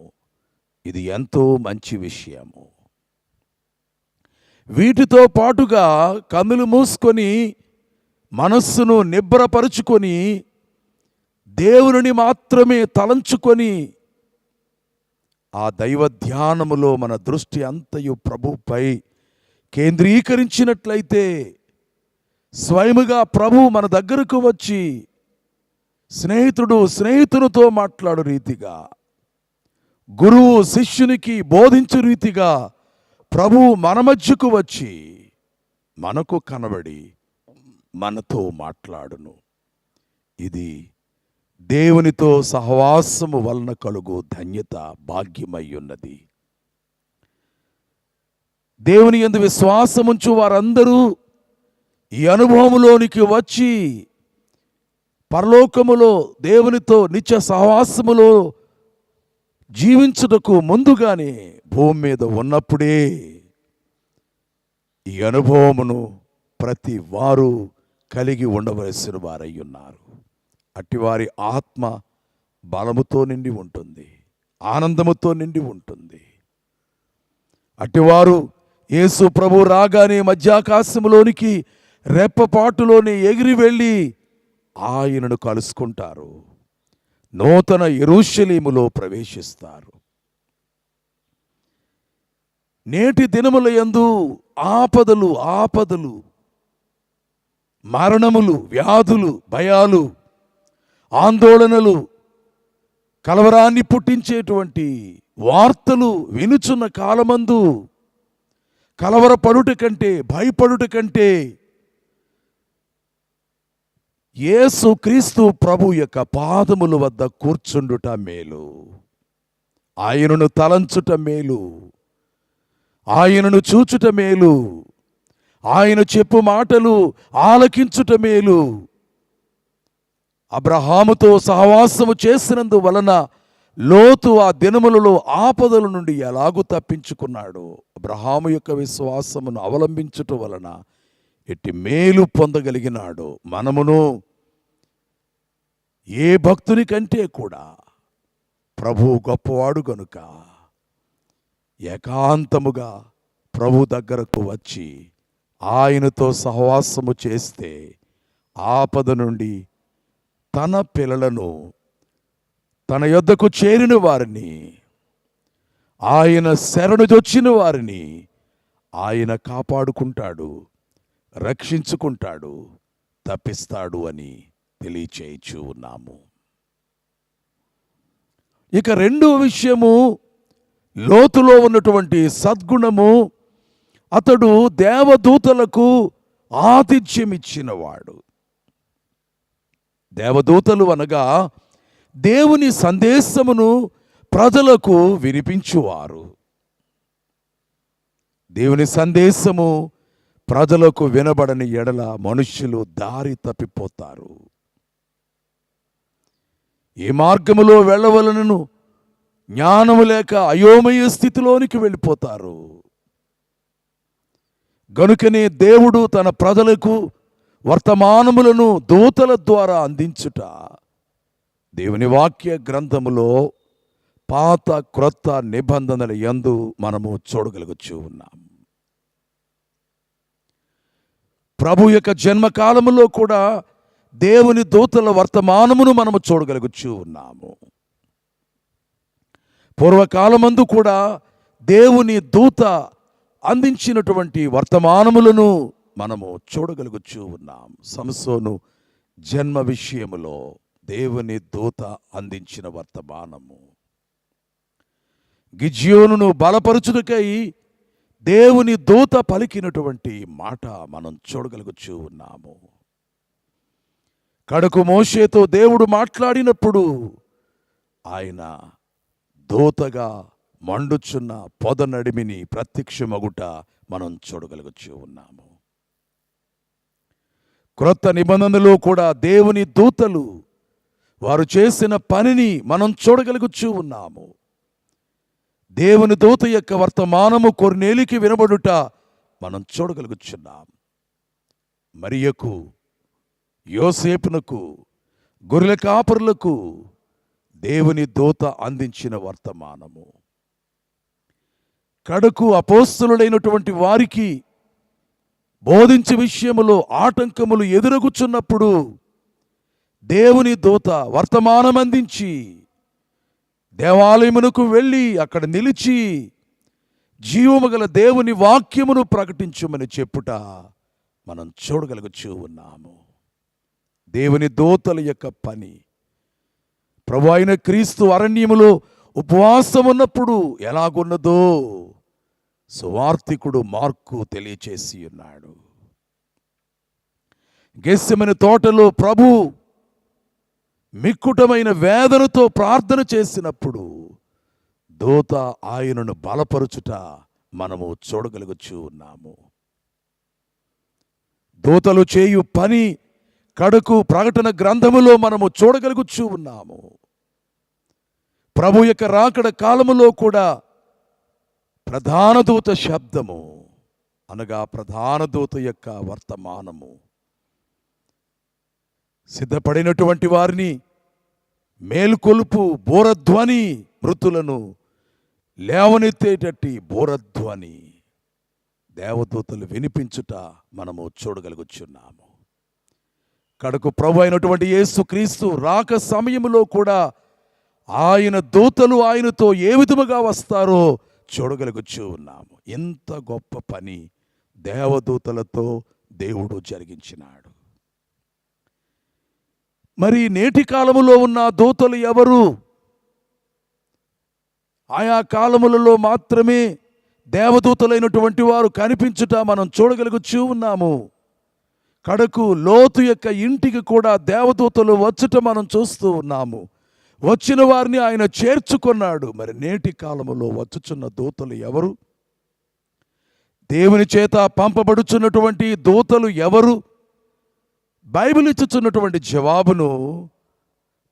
ఇది ఎంతో మంచి విషయము. వీటితో పాటుగా కన్నులు మూసుకొని మనస్సును నిబ్బరపరుచుకొని దేవుని మాత్రమే తలంచుకొని ఆ దైవ ధ్యానములో మన దృష్టి అంతయు ప్రభుపై కేంద్రీకరించినట్లయితే స్వయముగా ప్రభు మన దగ్గరకు వచ్చి స్నేహితుడు స్నేహితునితో మాట్లాడు రీతిగా, గురువు శిష్యునికి బోధించు రీతిగా ప్రభు మన మధ్యకు వచ్చి మనకు కనబడి మనతో మాట్లాడును. ఇది దేవునితో సహవాసము వలన కలుగు ధన్యత, భాగ్యమై ఉన్నది. దేవుని యందు విశ్వాసముంచు వారందరూ ఈ అనుభవములోనికి వచ్చి పరలోకములో దేవునితో నిత్య సహవాసములో జీవించుటకు ముందుగానే భూమి మీద ఉన్నప్పుడే ఈ అనుభవమును ప్రతి వారు కలిగి ఉండవలసిన వారై ఉన్నారు. అట్టివారి ఆత్మ బలముతో నిండి ఉంటుంది, ఆనందముతో నిండి ఉంటుంది. అట్టివారు యేసు ప్రభు రాగానే మధ్యాకాశములోనికి రెప్పపాటులోనే ఎగిరి వెళ్ళి ఆయనను కలుసుకుంటారు, నూతన యెరూషలేములో ప్రవేశిస్తారు. నేటి దినముల యందు ఆపదలు, మరణములు, వ్యాధులు, భయాలు, ఆందోళనలు, కలవరాన్ని పుట్టించేటువంటి వార్తలు వినుచున్న కాలమందు కలవరపడుట కంటే, భయపడుట కంటే యేసు క్రీస్తు ప్రభు యొక్క పాదముల వద్ద కూర్చుండుట మేలు, ఆయనను తలంచుట మేలు, ఆయనను చూచుట మేలు, ఆయన చెప్పు మాటలు ఆలకించుట మేలు. అబ్రహాముతో సహవాసము చేసినందు వలన లోతు ఆ దినములలో ఆపదల నుండి ఎలాగూ తప్పించుకున్నాడు. అబ్రహాము యొక్క విశ్వాసమును అవలంబించుట వలన ఎట్టి మేలు పొందగలిగినాడు. మనమును ఏ భక్తుని కంటే కూడా ప్రభువు గొప్పవాడు గనుక ఏకాంతముగా ప్రభు దగ్గరకు వచ్చి ఆయనతో సహవాసము చేస్తే ఆపద నుండి తన పిల్లలను, తన యొద్దకు చేరిన వారిని, ఆయన శరణుజొచ్చిన వారిని ఆయన కాపాడుకుంటాడు, రక్షించుకుంటాడు, తప్పిస్తాడు అని తెలియచేయచ్చు ఉన్నాము. ఇక రెండో విషయము, లోతులో ఉన్నటువంటి సద్గుణము, అతడు దేవదూతలకు ఆతిథ్యం ఇచ్చినవాడు. దేవదూతలు అనగా దేవుని సందేశమును ప్రజలకు వినిపించువారు. దేవుని సందేశము ప్రజలకు వినబడని ఎడల మనుష్యులు దారి తప్పిపోతారు. ఏ మార్గములో వెళ్ళవలనను జ్ఞానము లేక అయోమయ స్థితిలోనికి వెళ్ళిపోతారు. గనుకనే దేవుడు తన ప్రజలకు వర్తమానములను దూతల ద్వారా అందించుట దేవుని వాక్య గ్రంథములో పాత క్రొత్త నిబంధనల యందు మనము చూడగలుగుచూ ఉన్నాం. ప్రభు యొక్క జన్మకాలములో కూడా దేవుని దూతల వర్తమానమును మనము చూడగలుగుచూ ఉన్నాము. పూర్వకాలమందు కూడా దేవుని దూత అందించినటువంటి వర్తమానములను మనము చూడగలుగుచూ ఉన్నాం. సంసోను జన్మ విషయములో దేవుని దూత అందించిన వర్తమానము, గిద్యోనును బలపరుచుటకై దేవుని దూత పలికినటువంటి మాట మనం చూడగలుగుచూ ఉన్నాము. కడకు మోషేతో దేవుడు మాట్లాడినప్పుడు ఆయన దూతగా మండుచున్న పొద నడిమిని ప్రత్యక్షమగుట మనం చూడగలుగుచూ ఉన్నాము. క్రొత్త నిబంధనలో కూడా దేవుని దూతలు వారు చేసిన పనిని మనం చూడగలుగుచూ ఉన్నాము. దేవుని దూత యొక్క వర్తమానము కొర్నేలికి వినబడుట మనం చూడగలుగుచున్నాం. మరియకు, యోసేపునకు, గొర్రెల కాపరులకు దేవుని దూత అందించిన వర్తమానము, కడకు అపోస్తలుడైనటువంటి వారికి బోధించే విషయములో ఆటంకములు ఎదురగుచున్నప్పుడు దేవుని దూత వర్తమానం అందించి దేవాలయమునకు వెళ్ళి అక్కడ నిలిచి జీవము గల దేవుని వాక్యమును ప్రకటించుమని చెప్పుట మనం చూడగలుగుచూ ఉన్నాము. దేవుని దూతల యొక్క పని, ప్రభు అయిన క్రీస్తు అరణ్యములో ఉపవాసం ఉన్నప్పుడు ఎలాగున్నదో సువార్తికుడు మార్కు తెలియచేసి ఉన్నాడు. గెత్సెమని తోటలో ప్రభు మిక్కుటమైన వేదనతో ప్రార్థన చేసినప్పుడు దూత ఆయనను బలపరుచుట మనము చూడగలుగుచూ ఉన్నాము. దూతలు చేయు పని కడకు ప్రకటన గ్రంథములో మనము చూడగలుగుచూ ఉన్నాము. ప్రభు యొక్క రాకడ కాలములో కూడా ప్రధాన దూత శబ్దము అనగా ప్రధాన దూత యొక్క వర్తమానము సిద్ధపడినటువంటి వారిని మేల్కొలుపు బోరధ్వని, మృతులను లేవనెత్తేటట్టి బోరధ్వని దేవదూతలు వినిపించుట మనము చూడగలుగుచున్నాము. కడకు ప్రభు అయినటువంటి యేసుక్రీస్తు రాక సమయములో కూడా ఆయన దూతలు ఆయనతో ఏ విధముగా వస్తారో చూడగలుగుచూ ఉన్నాము. ఎంత గొప్ప పని దేవదూతలతో దేవుడు జరిగించినాడు. మరి నేటి కాలములో ఉన్న దూతలు ఎవరు? ఆయా కాలములలో మాత్రమే దేవదూతలైనటువంటి వారు కనిపించుట మనం చూడగలుగుచూ ఉన్నాము. కడకు లోతు యొక్క ఇంటికి కూడా దేవదూతలు వచ్చుట మనం చూస్తూ ఉన్నాము. వచ్చిన వారిని ఆయన చేర్చుకున్నాడు. మరి నేటి కాలములో వచ్చుచున్న దూతలు ఎవరు? దేవుని చేత పంపబడుచున్నటువంటి దూతలు ఎవరు? బైబిల్ ఇచ్చుచున్నటువంటి జవాబును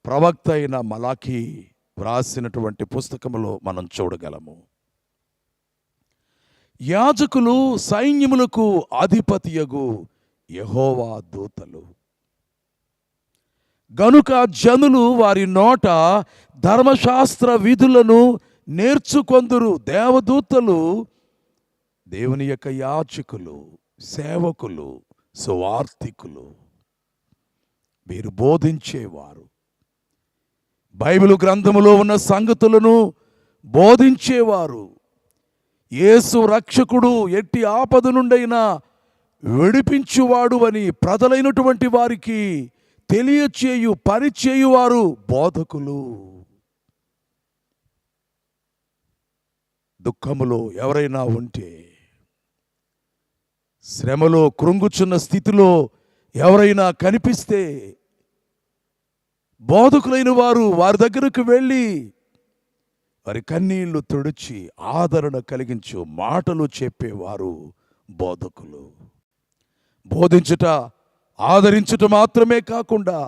ప్రవక్త అయిన మలాఖీ వ్రాసినటువంటి పుస్తకములో మనం చూడగలము. యాజకులు సైన్యములకు అధిపతియగు యెహోవా దూతలు. గనుక జనులు వారి నోట ధర్మశాస్త్ర విధులను నేర్చుకొందురు. దేవదూతలు దేవుని యొక్క యాజకులు, సేవకులు, సువార్తికులు, వీరు బోధించేవారు. బైబిలు గ్రంథములో ఉన్న సంగతులను బోధించేవారు. యేసు రక్షకుడు ఎట్టి ఆపద నుండైనా విడిపించువాడు అని ప్రజలైనటువంటి వారికి తెలియచేయు పరిచేయువారు బోధకులు. దుఃఖములో ఎవరైనా ఉంటే, శ్రమలో కృంగుచున్న స్థితిలో ఎవరైనా కనిపిస్తే బోధకులైన వారు వారి దగ్గరకు వెళ్ళి వారి కన్నీళ్లు తుడిచి ఆదరణ కలిగించు మాటలు చెప్పేవారు బోధకులు. బోధించుట, ఆదరించుట మాత్రమే కాకుండా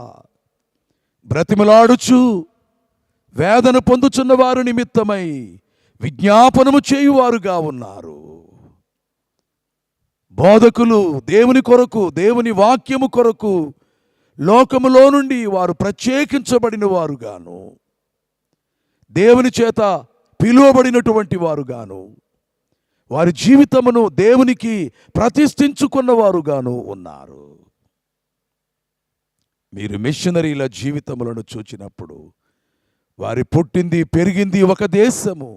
బ్రతిమలాడుచు వేదన పొందుచున్న వారి నిమిత్తమై విజ్ఞాపనము చేయువారుగా ఉన్నారు. బోధకులు దేవుని కొరకు, దేవుని వాక్యము కొరకు లోకములో నుండి వారు ప్రత్యేకించబడిన వారుగాను, దేవుని చేత పిలువబడినటువంటి వారుగాను, వారి జీవితమును దేవునికి ప్రతిష్ఠించుకున్న వారుగాను ఉన్నారు. మీరు మిషనరీల జీవితములను చూచినప్పుడు వారి పుట్టింది పెరిగింది ఒక దేశము.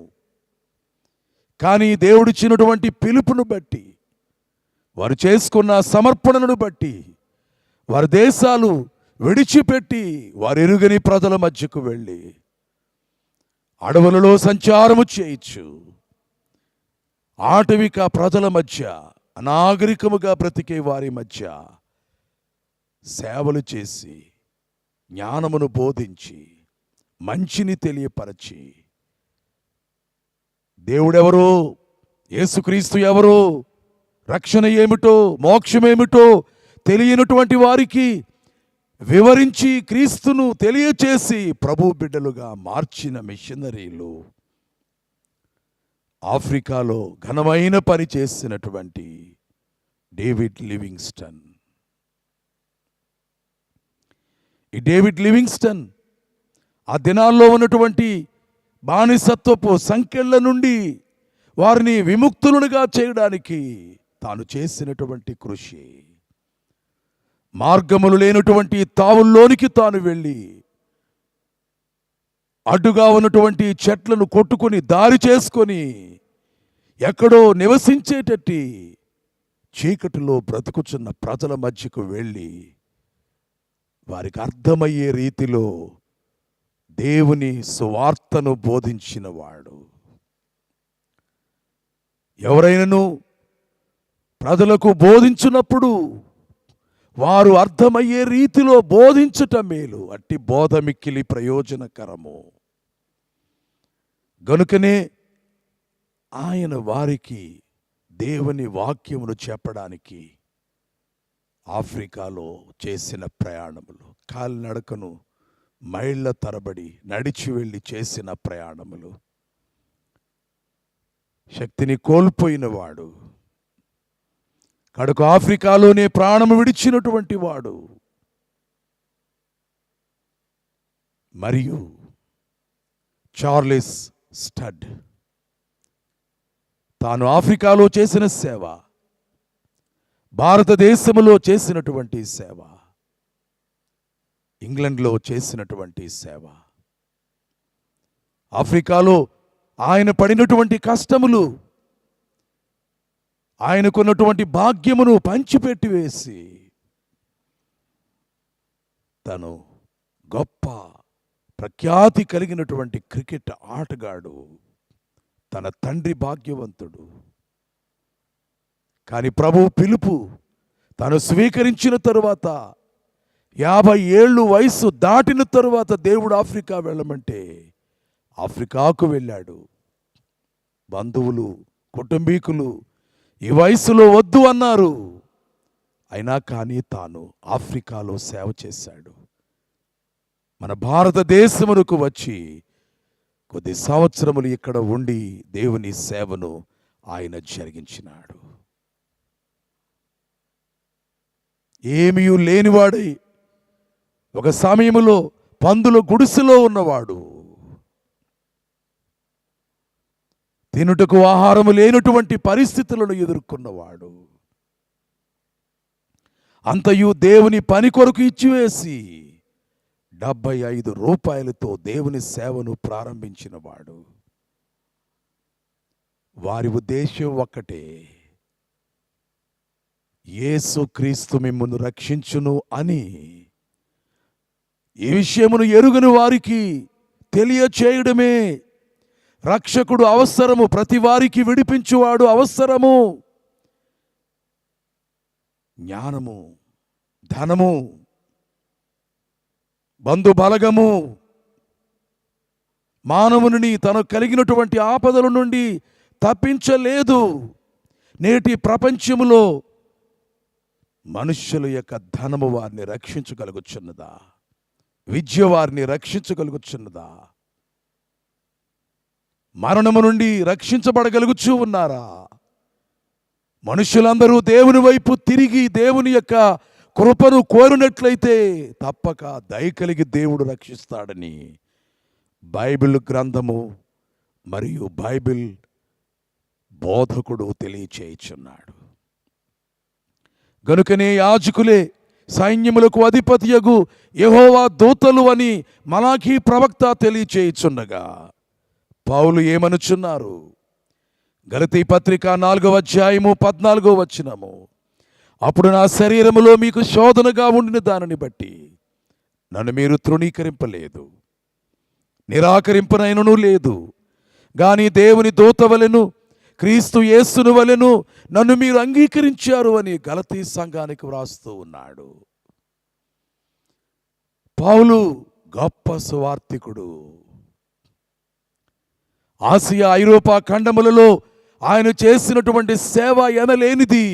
కానీ దేవుడిచ్చినటువంటి పిలుపును బట్టి, వారు చేసుకున్న సమర్పణను బట్టి వారి దేశాలు విడిచిపెట్టి వారు ఎరుగని ప్రజల మధ్యకు వెళ్ళి అడవులలో సంచారము చేయొచ్చు, ఆటవిక ప్రజల మధ్య, అనాగరికముగా బ్రతికే వారి మధ్య సేవలు చేసి జ్ఞానమును బోధించి మంచిని తెలియపరచి దేవుడెవరో, యేసుక్రీస్తు ఎవరో, రక్షణ ఏమిటో, మోక్షమేమిటో తెలియనటువంటి వారికి వివరించి క్రీస్తును తెలియచేసి ప్రభు బిడ్డలుగా మార్చిన మిషనరీలు ఆఫ్రికాలో ఘనమైన పని చేసినటువంటి డేవిడ్ లివింగ్స్టన్. ఈ డేవిడ్ లివింగ్స్టన్ ఆ దినాల్లో ఉన్నటువంటి బానిసత్వపు సంకెళ్ళ నుండి వారిని విముక్తులుగా చేయడానికి తాను చేసినటువంటి కృషి, మార్గములు లేనటువంటి తావుల్లోనికి తాను వెళ్ళి అడ్డుగా ఉన్నటువంటి చెట్లను కొట్టుకొని దారి చేసుకొని ఎక్కడో నివసించేటట్టి చీకటిలో బ్రతుకుచున్న ప్రజల మధ్యకు వెళ్ళి వారికి అర్థమయ్యే రీతిలో దేవుని సువార్తను బోధించినవాడు. ఎవరైనాను ప్రజలకు బోధించినప్పుడు వారు అర్థమయ్యే రీతిలో బోధించుట మేలు. అట్టి బోధ మిక్కిలి ప్రయోజనకరము. గనుకనే ఆయన వారికి దేవుని వాక్యమును చెప్పడానికి ఆఫ్రికాలో చేసిన ప్రయాణములు, కాలినడకను మైళ్ళ తరబడి నడిచి వెళ్ళి చేసిన ప్రయాణములు, శక్తిని కోల్పోయిన వాడు, కడకు ఆఫ్రికాలోనే ప్రాణము విడిచినటువంటి వాడు, మరియు చార్లెస్ స్టడ్ తాను ఆఫ్రికాలో చేసిన సేవ, భారతదేశంలో చేసినటువంటి సేవ, ఇంగ్లండ్లో చేసినటువంటి సేవ, ఆఫ్రికాలో ఆయన పడినటువంటి కష్టములు, ఆయనకున్నటువంటి భాగ్యమును పంచిపెట్టి వేసి తను గొప్ప ప్రఖ్యాతి కలిగినటువంటి క్రికెట్ ఆటగాడు, తన తండ్రి భాగ్యవంతుడు. కానీ ప్రభు పిలుపు తను స్వీకరించిన తరువాత 50 ఏళ్ళు వయసు దాటిన తరువాత దేవుడు ఆఫ్రికా వెళ్ళమంటే ఆఫ్రికాకు వెళ్ళాడు. బంధువులు, కుటుంబీకులు ఈ వయసులో వద్దు అన్నారు. అయినా కానీ తాను ఆఫ్రికాలో సేవ చేశాడు. మన భారతదేశమునకు వచ్చి కొద్ది సంవత్సరములు ఇక్కడ ఉండి దేవుని సేవను ఆయన జరిగించినాడు. ఏమీ లేనివాడై ఒక సమయములో పందుల గుడిసెలో ఉన్నవాడు, తినుటకు ఆహారము లేనటువంటి పరిస్థితులను ఎదుర్కొన్నవాడు, అంతయు దేవుని పని కొరకు ఇచ్చివేసి 75 రూపాయలతో దేవుని సేవను ప్రారంభించినవాడు. వారి ఉద్దేశం ఒక్కటే, యేసుక్రీస్తు మిమ్మును రక్షించును అని ఈ విషయమును ఎరుగని వారికి తెలియచేయడమే. రక్షకుడు అవసరము, ప్రతి వారికి విడిపించువాడు అవసరము. జ్ఞానము, ధనము, బంధుబలగము మానవుని తనకు కలిగినటువంటి ఆపదల నుండి తప్పించలేదు. నేటి ప్రపంచములో మనుష్యుల యొక్క ధనము వారిని రక్షించగలుగుచున్నదా? విద్య వారిని రక్షించగలుగుచున్నదా? మరణము నుండి రక్షించబడగలుగుచూ ఉన్నారా? మనుషులందరూ దేవుని వైపు తిరిగి దేవుని యొక్క కృపను కోరినట్లయితే తప్పక దయ కలిగి దేవుడు రక్షిస్తాడని బైబిల్ గ్రంథము మరియు బైబిల్ బోధకుడు తెలియచేయుచున్నాడు. గనుకనే యాజకులే సైన్యములకు అధిపతియగు యెహోవా దూతలు అని మలాకీ ప్రవక్త తెలియచేయుచుండగా పౌలు ఏమనుచున్నారు? గలతీ పత్రిక 4వ అధ్యాయము 14వ వచనము, అప్పుడు నా శరీరములో మీకు శోధనగా ఉండిన దానిని బట్టి నన్ను మీరు తృణీకరింపలేదు, నిరాకరింపనైనను లేదు. గాని దేవుని దూత వలెను క్రీస్తు యేసును వలెను నన్ను మీరు అంగీకరించారు అని గలతీ సంఘానికి వ్రాస్తూ ఉన్నాడు. పౌలు గొప్ప సువార్తికుడు. ఆసియా, ఐరోపా ఖండములలో ఆయన చేసినటువంటి సేవ ఎనలేనిది.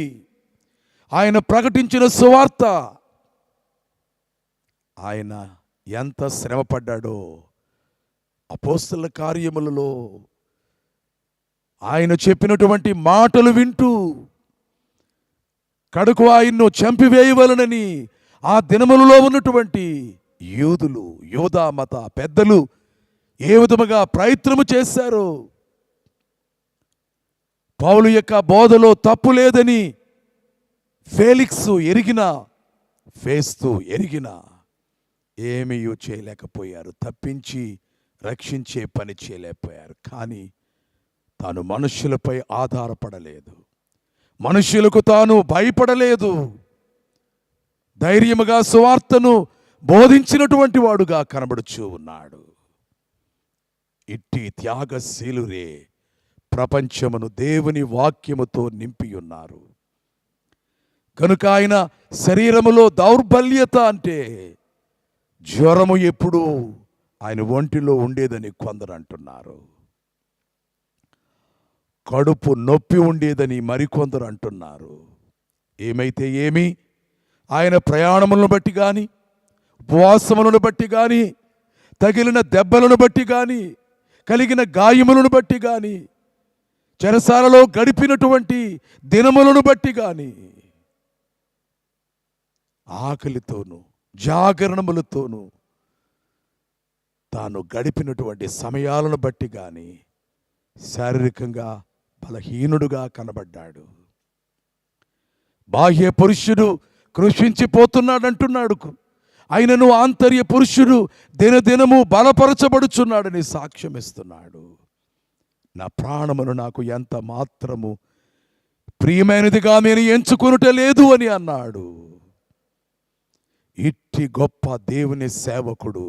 ఆయన ప్రకటించిన సువార్త, ఆయన ఎంత శ్రమపడ్డాడో అపోస్తల కార్యములలో ఆయన చెప్పినటువంటి మాటలు వింటూ కడుకు ఆయన్ను చంపివేయవలనని ఆ దినములలో ఉన్నటువంటి యూదులు, యూదా మత పెద్దలు ఏ విధముగా ప్రయత్నము చేశారో, పౌలు యొక్క బోధలో తప్పు లేదని ఫేలిక్సు ఎరిగినా, ఫేస్తు ఎరిగినా ఏమీ చేయలేకపోయారు, తప్పించి రక్షించే పని చేయలేకపోయారు. కానీ తాను మనుష్యులపై ఆధారపడలేదు, మనుష్యులకు తాను భయపడలేదు. ధైర్యముగా సువార్తను బోధించినటువంటి వాడుగా కనబడుచూ ఉన్నాడు. ఇట్టి త్యాగశీలురే ప్రపంచమును దేవుని వాక్యముతో నింపియున్నారు. కనుక ఆయన శరీరములో దౌర్బల్యత అంటే జ్వరము ఎప్పుడూ ఆయన ఒంటిలో ఉండేదని కొందరు అంటున్నారు. కడుపు నొప్పి ఉండేదని మరికొందరు అంటున్నారు. ఏమైతే ఏమి, ఆయన ప్రయాణములను బట్టి కానీ, ఉపవాసములను బట్టి కానీ, తగిలిన దెబ్బలను బట్టి కానీ, కలిగిన గాయములను బట్టి కానీ, చెరసాలలో గడిపినటువంటి దినములను బట్టి కానీ, ఆకలితోనూ జాగరణములతోనూ తాను గడిపినటువంటి సమయాలను బట్టి కానీ శారీరకంగా బలహీనుడుగా కనబడ్డాడు. బాహ్య పురుషుడు కృషించిపోతున్నాడంటున్నాడు, ఆయనను ఆంతర్య పురుషుడు దినదినము బలపరచబడుచున్నాడని సాక్ష్యమిస్తున్నాడు. నా ప్రాణమును నాకు ఎంత మాత్రము ప్రియమైనదిగా నేను ఎంచుకొనుట లేదు అని అన్నాడు. ఇట్టి గొప్ప దేవుని సేవకుడు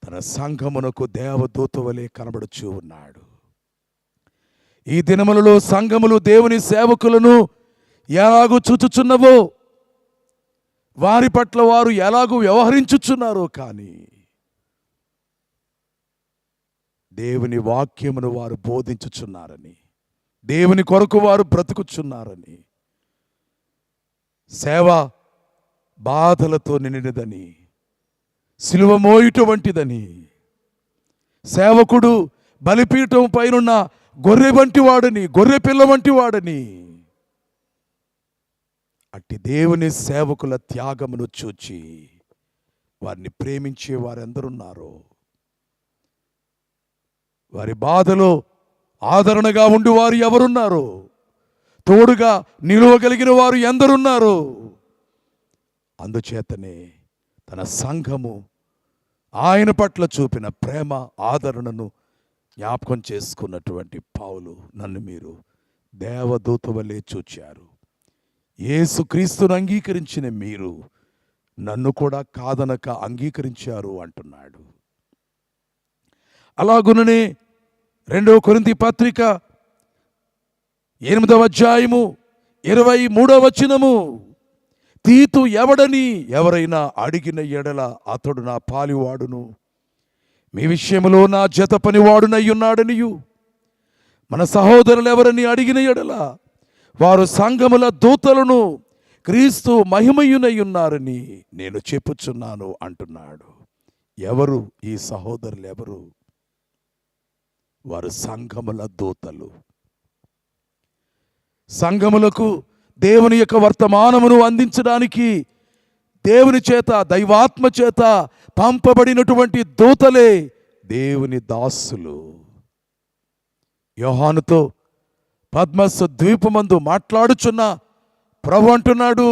తన సంఘమునకు దేవదూత వలె కనబడుచూ ఉన్నాడు. ఈ దినములలో సంఘములు దేవుని సేవకులను ఎలాగూ చూచుచున్నవో, వారి పట్ల వారు ఎలాగూ వ్యవహరించుచున్నారో కానీ దేవుని వాక్యమును వారు బోధించుచున్నారని, దేవుని కొరకు వారు బ్రతుకుచున్నారని, సేవ బాధలతో నిండినదని, సిలువ మోయుట వంటిదని, సేవకుడు బలిపీఠం పైనున్న గొర్రె వంటి వాడని, గొర్రె పిల్ల వంటి వాడని, అట్టి దేవుని సేవకుల త్యాగమును చూచి వారిని ప్రేమించే వారెందరున్నారో, వారి బాధలో ఆదరణగా ఉండి వారు ఎవరున్నారో, తోడుగా నిలువగలిగిన వారు ఎందరున్నారో, అందుచేతనే తన సంఘము ఆయన పట్ల చూపిన ప్రేమ ఆదరణను జ్ఞాపకం చేసుకున్నటువంటి పౌలు, నన్ను మీరు దేవదూత వలె చూచారు, యేసుక్రీస్తును అంగీకరించిన మీరు నన్ను కూడా కాదనక అంగీకరించారు అంటున్నాడు. అలాగుననే 2 కొరింథీ పత్రిక 8వ అధ్యాయము 23వ వచనము, తీతు ఎవడని ఎవరైనా అడిగిన ఎడల అతడు నా పాలివాడును, మీ విషయంలో నా జత పనివాడునై ఉన్నాడనియు, మన సహోదరులు ఎవరని అడిగిన ఎడల వారు సంఘముల దూతలను క్రీస్తు మహిమయునై ఉన్నారని నేను చెప్పుచున్నాను అంటున్నాడు. ఎవరు ఈ సహోదరులు? ఎవరు? వారు సంఘముల దూతలు. సంఘములకు దేవుని యొక్క వర్తమానమును అందించడానికి దేవుని చేత, దైవాత్మ చేత పంపబడినటువంటి దూతలే దేవుని దాసులు. యోహానుతో పద్మస్ ద్వీపమందు మాట్లాడుచున్న ప్రభు అంటున్నాడు,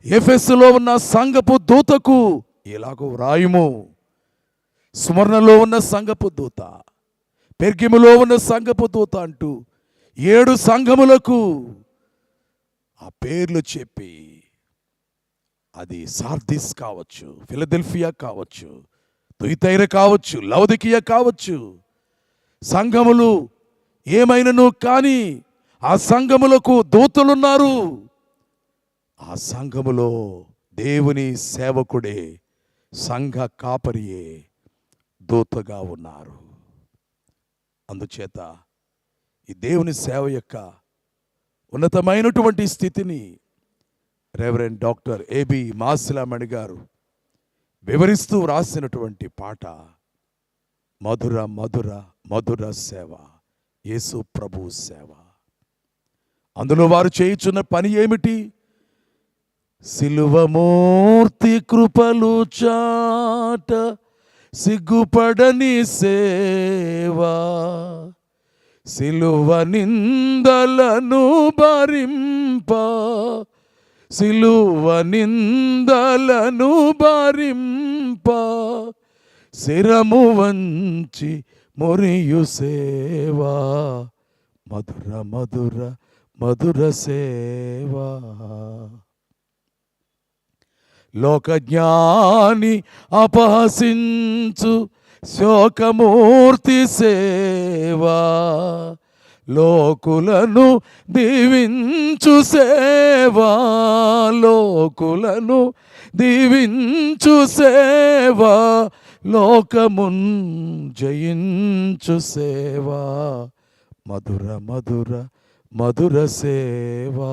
ఎఫెసులో ఉన్న సంఘపు దూతకు ఇలాగూ వ్రాయుము, స్మరణలో ఉన్న సంఘపు దూత, పెర్గెములో ఉన్న సంఘపు దూత అంటూ 7 సంఘములకు ఆ పేర్లు చెప్పి, అది సార్దిస్ కావచ్చు, ఫిలదెల్ఫియా కావచ్చు, తుయితైర కావచ్చు, లవదికియా కావచ్చు, సంఘములు ఏమైనను కానీ ఆ సంఘములకు దూతలున్నారు. ఆ సంఘములో దేవుని సేవకుడే, సంఘ కాపరియే దూతగా ఉన్నారు. అందుచేత ఈ దేవుని సేవ యొక్క ఉన్నతమైనటువంటి స్థితిని రెవరెండ్ డాక్టర్ ఏబి మాసిలామణి గారు వివరిస్తూ రాసినటువంటి పాట మధుర మధుర మధుర సేవ, యేసు ప్రభు సేవ. అందులో వారు చేయుచున్న పని ఏమిటి? సిలువమూర్తి కృపలు చాట సిగ్గుపడని సేవా, సిలువ నిందలను భరింప, సిలువ నిందలను భరింప, శిరము వంచి మొరియు సేవా, మధుర మధుర మధుర సేవా. లోకజ్ఞాని అపహసించు శోకమూర్తి సేవా, లోకులను దీవించు సేవా, లోకులను దీవించు సేవా, లోకమున్ జయించు సేవా, మధుర మధుర మధుర సేవా,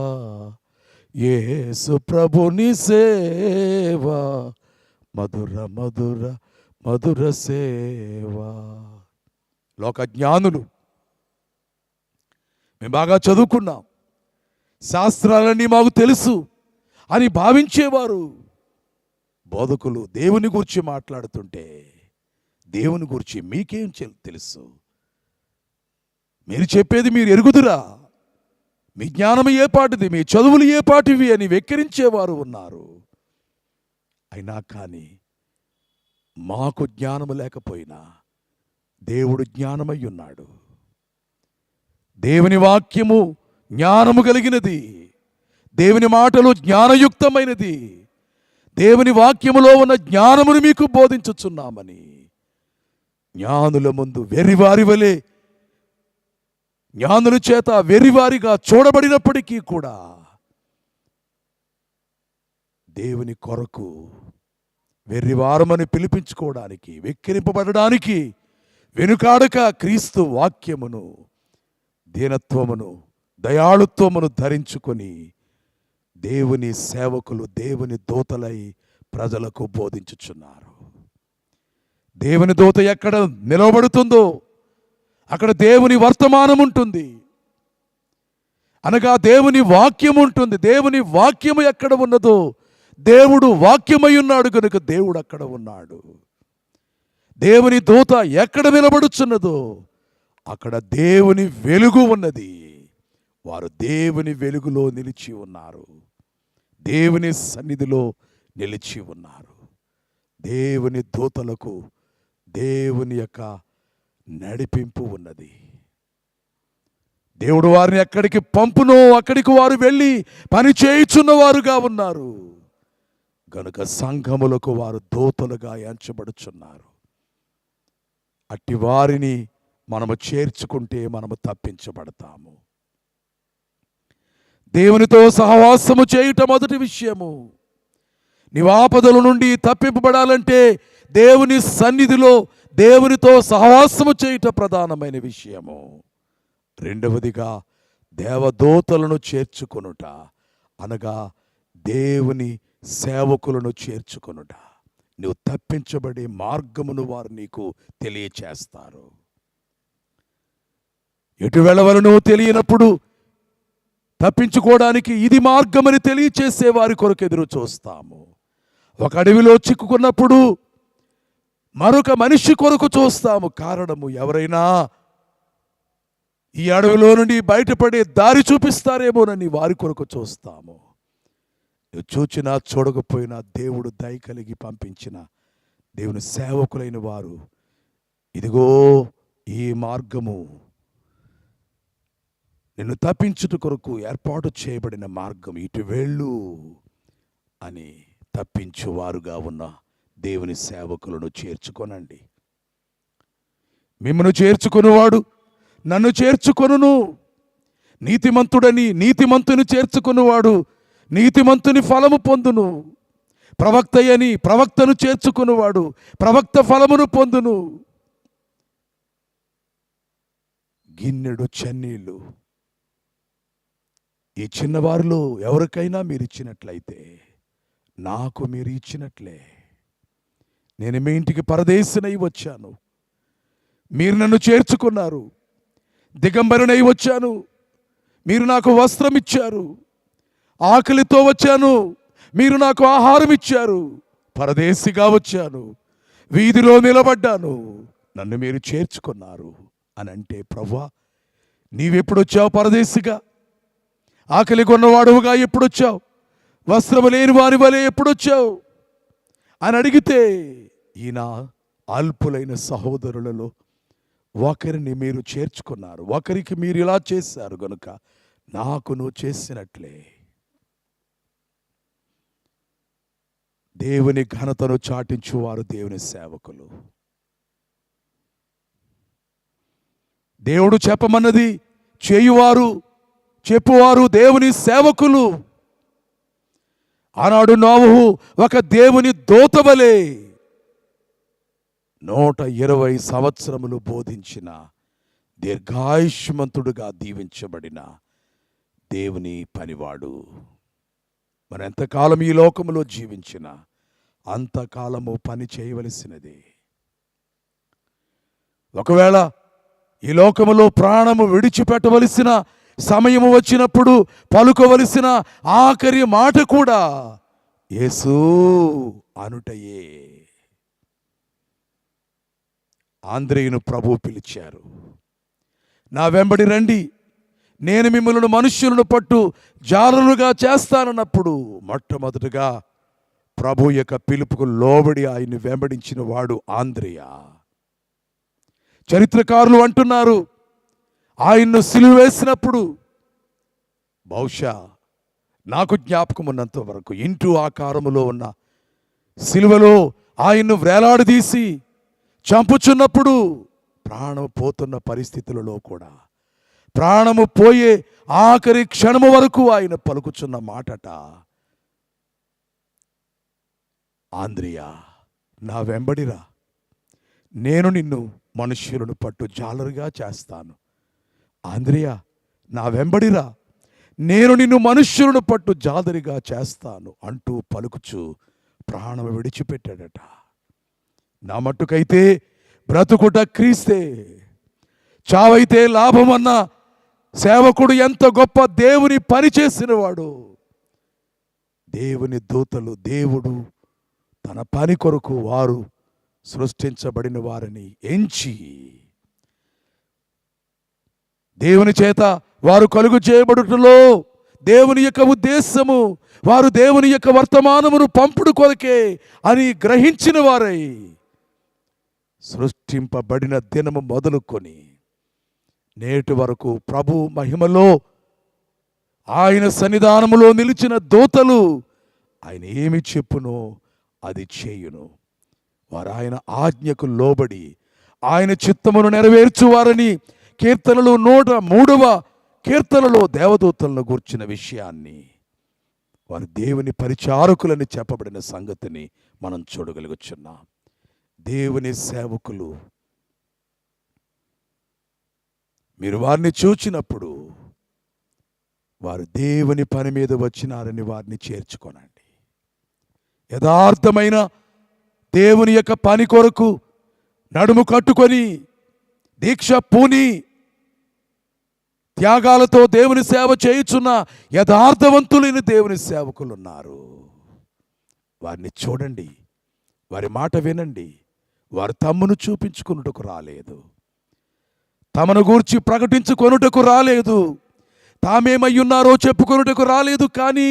యేసు ప్రభుని సేవా, మధుర మధుర మధుర సేవా. లోక జ్ఞానులు, మేము బాగా చదువుకున్నాం, శాస్త్రాలన్నీ మాకు తెలుసు అని భావించేవారు బోధకులు దేవుని గురించి మాట్లాడుతుంటే, దేవుని గురించి మీకేం తెలుసు? మీరు చెప్పేది మీరు ఎరుగుదురా? మీ జ్ఞానం ఏ పాటిది, మీ చదువులు ఏ పాటివి అని వెక్కిరించేవారు ఉన్నారు. అయినా కానీ మాకు జ్ఞానము లేకపోయినా దేవుడు జ్ఞానమై ఉన్నాడు. దేవుని వాక్యము జ్ఞానము కలిగినది, దేవుని మాటలు జ్ఞానయుక్తమైనది. దేవుని వాక్యములో ఉన్న జ్ఞానమును మీకు బోధించుచున్నామని జ్ఞానుల ముందు వెర్రివారి వలె, జ్ఞానుల చేత వెర్రివారిగా చూడబడినప్పటికీ కూడా దేవుని కొరకు వెర్రివారమని పిలిపించుకోవడానికి, వెక్కిరింపబడడానికి వెనుకాడక క్రీస్తు వాక్యమును, దీనత్వమును, దయాళుత్వమును ధరించుకొని దేవుని సేవకులు, దేవుని దూతలై ప్రజలకు బోధించుచున్నారు. దేవుని దూత ఎక్కడ నిలవబడుతుందో అక్కడ దేవుని వర్తమానం ఉంటుంది, అనగా దేవుని వాక్యం ఉంటుంది. దేవుని వాక్యము ఎక్కడ ఉన్నదో దేవుడు వాక్యమై ఉన్నాడు కనుక దేవుడు అక్కడ ఉన్నాడు. దేవుని దూత ఎక్కడ నిలబడుచున్నదో అక్కడ దేవుని వెలుగు ఉన్నది. వారు దేవుని వెలుగులో నిలిచి ఉన్నారు, దేవుని సన్నిధిలో నిలిచి ఉన్నారు. దేవుని దూతలకు దేవుని యొక్క నడిపింపు ఉన్నది. దేవుడు వారిని ఎక్కడికి పంపునో అక్కడికి వారు వెళ్ళి పని చేయుచున్నవారుగా ఉన్నారు గనుక సంఘములకు వారు దూతలుగా ఎంచబడుచున్నారు. అట్టి వారిని మనము చేర్చుకుంటే మనము తప్పించబడతాము. దేవునితో సహవాసము చేయుట మొదటి విషయము. నీవు ఆపదల నుండి తప్పింపబడాలంటే దేవుని సన్నిధిలో దేవునితో సహవాసము చేయుట ప్రధానమైన విషయము. రెండవదిగా దేవదూతలను చేర్చుకొనుట, అనగా దేవుని సేవకులను చేర్చుకొనుట. నువ్వు తప్పించబడే మార్గమును వారు నీకు తెలియచేస్తారు. ఎటు వెళ్ళవలనో తెలియనప్పుడు తప్పించుకోవడానికి ఇది మార్గమని తెలియచేసే వారి కొరకు ఎదురు చూస్తాము. ఒక అడవిలో చిక్కుకున్నప్పుడు మరొక మనిషి కొరకు చూస్తాము. కారణము, ఎవరైనా ఈ అడవిలో నుండి బయటపడే దారి చూపిస్తారేమోనని వారి కొరకు చూస్తాము. నువ్వు చూచినా చూడకపోయినా దేవుడు దయ కలిగి పంపించిన దేవుని సేవకులైన వారు, ఇదిగో ఈ మార్గము నిన్ను తప్పించుట కొరకు ఏర్పాటు చేయబడిన మార్గం, ఇటు వెళ్ళు అని తప్పించువారుగా ఉన్న దేవుని సేవకులను చేర్చుకొనండి. మిమ్మను చేర్చుకొనువాడు నన్ను చేర్చుకొనును. నీతిమంతుడని నీతిమంతుని చేర్చుకొనువాడు నీతిమంతుని ఫలము పొందును. ప్రవక్తయని ప్రవక్తను చేర్చుకొనువాడు ప్రవక్త ఫలమును పొందును. గిన్నెడు చన్నీళ్ళు ఈ చిన్నవారిలో ఎవరికైనా మీరు ఇచ్చినట్లయితే నాకు మీరు ఇచ్చినట్లే. నేను మీ ఇంటికి పరదేశినై వచ్చాను, మీరు నన్ను చేర్చుకున్నారు. దిగంబరునై వచ్చాను, మీరు నాకు వస్త్రం ఇచ్చారు. ఆకలితో వచ్చాను, మీరు నాకు ఆహారం ఇచ్చారు. పరదేశిగా వచ్చాను, వీధిలో నిలబడ్డాను, నన్ను మీరు చేర్చుకున్నారు అని అంటే, ప్రభువా నీవెప్పుడొచ్చావు? పరదేశిగా, ఆకలి కొన్నవాడుగా ఎప్పుడొచ్చావు? వస్త్రము లేని వారి వలె ఎప్పుడొచ్చావు అని అడిగితే, ఈయన అల్పులైన సహోదరులలో ఒకరిని మీరు చేర్చుకున్నారు, ఒకరికి మీరు ఇలా చేశారు గనుక నాకు నువ్వు చేసినట్లే. దేవుని ఘనతను చాటించువారు దేవుని సేవకులు. దేవుడు చెప్పమన్నది చేయువారు, చెప్పువారు దేవుని సేవకులు. ఆనాడు నోవహు ఒక దేవుని దూతవలే 120 సంవత్సరములు బోధించిన దీర్ఘాయుష్మంతుడుగా దీవించబడిన దేవుని పనివాడు. మరి ఎంతకాలం ఈ లోకములో జీవించిన అంతకాలము పని చేయవలసినదే. ఒకవేళ ఈ లోకములో ప్రాణము విడిచిపెట్టవలసిన సమయము వచ్చినప్పుడు పలుకవలసిన ఆఖరి మాట కూడా యేసు అనుటయే. ఆంద్రేయును ప్రభు పిలిచారు, నా వెంబడి రండి, నేను మిమ్మల్ని మనుష్యులను పట్టు జారులుగా చేస్తానన్నప్పుడు మొట్టమొదటిగా ప్రభు యొక్క పిలుపుకు లోబడి ఆయన్ని వెంబడించిన వాడు ఆంద్రేయ. చరిత్రకారులు అంటున్నారు, ఆయన్ను సిలువ వేసినప్పుడు బహుశా నాకు జ్ఞాపకం ఉన్నంత వరకు ఇంటూ ఆకారములో ఉన్న సిలువలో ఆయన్ను వేలాడదీసి చంపుచున్నప్పుడు ప్రాణం పోతున్న పరిస్థితులలో కూడా ప్రాణము పోయే ఆఖరి క్షణము వరకు ఆయన పలుకుచున్న మాటట, ఆంద్రియా నా వెంబడిరా, నేను నిన్ను మనుష్యులను పట్టు జాలరుగా చేస్తాను. ఆంద్రియా నా వెంబడిరా, నేను నిన్ను మనుష్యులను పట్టు జాలరిగా చేస్తాను అంటూ పలుకుచు ప్రాణం విడిచిపెట్టాడట. నా మట్టుకైతే బ్రతుకుట క్రీస్తే, చావైతే లాభమన్న సేవకుడు ఎంత గొప్ప దేవుని పని చేసినవాడు. దేవుని దూతలు దేవుడు తన పని కొరకు వారు సృష్టించబడిన వారిని ఎంచి దేవుని చేత వారు కలుగు చేయబడుటలో దేవుని యొక్క ఉద్దేశము, వారు దేవుని యొక్క వర్తమానమును పంపుడు కొరకే అని గ్రహించిన వారై సృష్టింపబడిన దినము మొదలుకొని నేటి వరకు ప్రభు మహిమలో ఆయన సన్నిధానములో నిలిచిన దూతలు ఆయన ఏమి చెప్పునో అది చేయును. వారు ఆయన ఆజ్ఞకు లోబడి ఆయన చిత్తమును నెరవేర్చువారని కీర్తనలు 103వ కీర్తనలో దేవదూతలను గూర్చిన విషయాన్ని, వారు దేవుని పరిచారకులని చెప్పబడిన సంగతిని మనం చూడగలుగుచున్నాం. దేవుని సేవకులు, మీరు వారిని చూచినప్పుడు వారు దేవుని పని మీద వచ్చినారని వారిని చేర్చుకోనండి. యథార్థమైన దేవుని యొక్క పని కొరకు నడుము కట్టుకొని దీక్ష పూని త్యాగాలతో దేవుని సేవ చేయుచున్న యథార్థవంతులైన దేవుని సేవకులు ఉన్నారు. వారిని చూడండి, వారి మాట వినండి. వారు తమ్మును చూపించుకొనుటకు రాలేదు, తమను గూర్చి ప్రకటించుకొనుటకు రాలేదు, తామేమై ఉన్నారో చెప్పుకొనుటకు రాలేదు. కానీ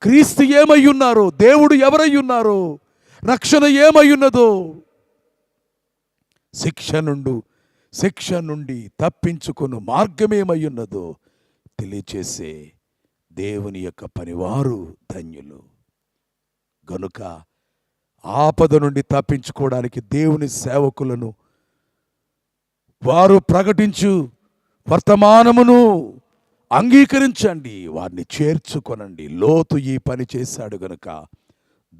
క్రీస్తు ఏమై ఉన్నారో, దేవుడు ఎవరై ఉన్నారో, రక్షణ ఏమై ఉన్నదో, శిక్ష నుండి తప్పించుకొను మార్గమేమై ఉన్నదో తెలియచేసే దేవుని యొక్క పనివారు ధన్యులు. గనుక ఆపద నుండి తప్పించుకోవడానికి దేవుని సేవకులను వారు ప్రకటించు వర్తమానమును అంగీకరించండి, వారిని చేర్చుకొనండి. లోతు ఈ పని చేశాడు గనుక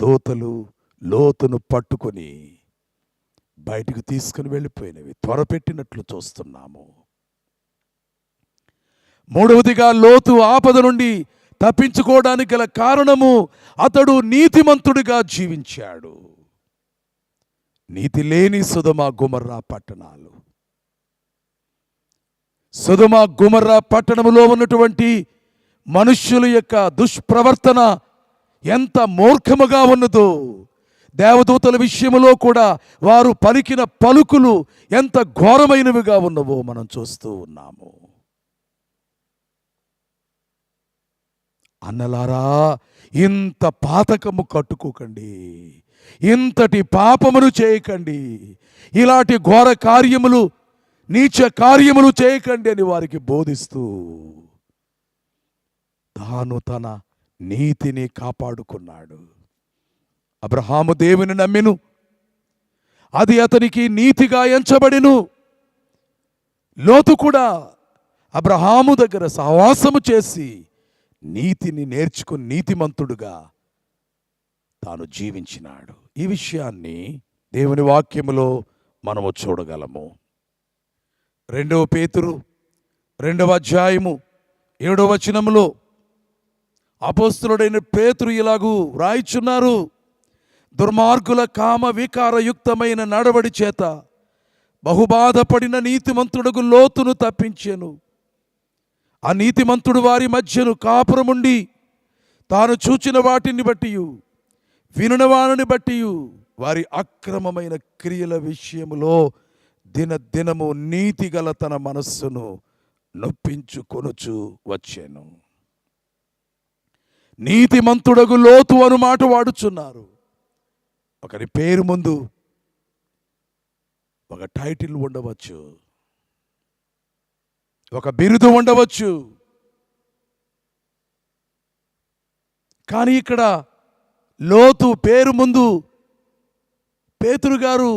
దూతలు లోతును పట్టుకొని బయటికి తీసుకుని వెళ్ళిపోయినవి త్వరపెట్టినట్లు చూస్తున్నాము. మూడవదిగా, లోతు ఆపద నుండి తప్పించుకోవడానికి గల కారణము అతడు నీతిమంతుడిగా జీవించాడు. నీతి లేని సొదొమ గొమొర్రా పట్టణాలు, సొదొమ గొమొర్రా పట్టణములో ఉన్నటువంటి మనుష్యుల యొక్క దుష్ప్రవర్తన ఎంత మూర్ఖముగా ఉన్నదో, దేవదూతల విషయములో కూడా వారు పలికిన పలుకులు ఎంత ఘోరమైనవిగా ఉన్నవో మనం చూస్తూ ఉన్నాము. అన్నలారా, ఇంత పాతకము కట్టుకోకండి, ఇంతటి పాపమును చేయకండి, ఇలాంటి ఘోర కార్యములు నీచ కార్యములు చేయకండి అని వారికి బోధిస్తూ తాను తన నీతిని కాపాడుకున్నాడు. అబ్రహాము దేవుని నమ్మెను, అది అతనికి నీతిగా ఎంచబడెను. లోతు కూడా అబ్రహాము దగ్గర సహవాసము చేసి నీతిని నేర్చుకుని నీతిమంతుడుగా తాను జీవించినాడు. ఈ విషయాన్ని దేవుని వాక్యములో మనము చూడగలము. రెండవ పేతురు 2వ అధ్యాయము 7వ వచనములో అపోస్తలుడైన పేతురు ఇలాగూ రాయిచున్నారు: దుర్మార్గుల కామ వికారయుక్తమైన నడవడి చేత బహుబాధపడిన నీతిమంతుడకు లోతును తప్పించెను. ఆ నీతిమంతుడు వారి మధ్యను కాపురముండి తాను చూచిన వాటిని బట్టి వినున వారిని బట్టి వారి అక్రమమైన క్రియల విషయములో దినదినము నీతిగల తన మనస్సును నొప్పించుకొనుచు వచ్చాను. నీతిమంతుడగు లోతు అను మాట వాడుచున్నారు. ఒకరి పేరు ముందు ఒక టైటిల్ ఉండవచ్చు, ఒక బిరుదు ఉండవచ్చు. కానీ ఇక్కడ లోతు పేరు ముందు పేతురు గారు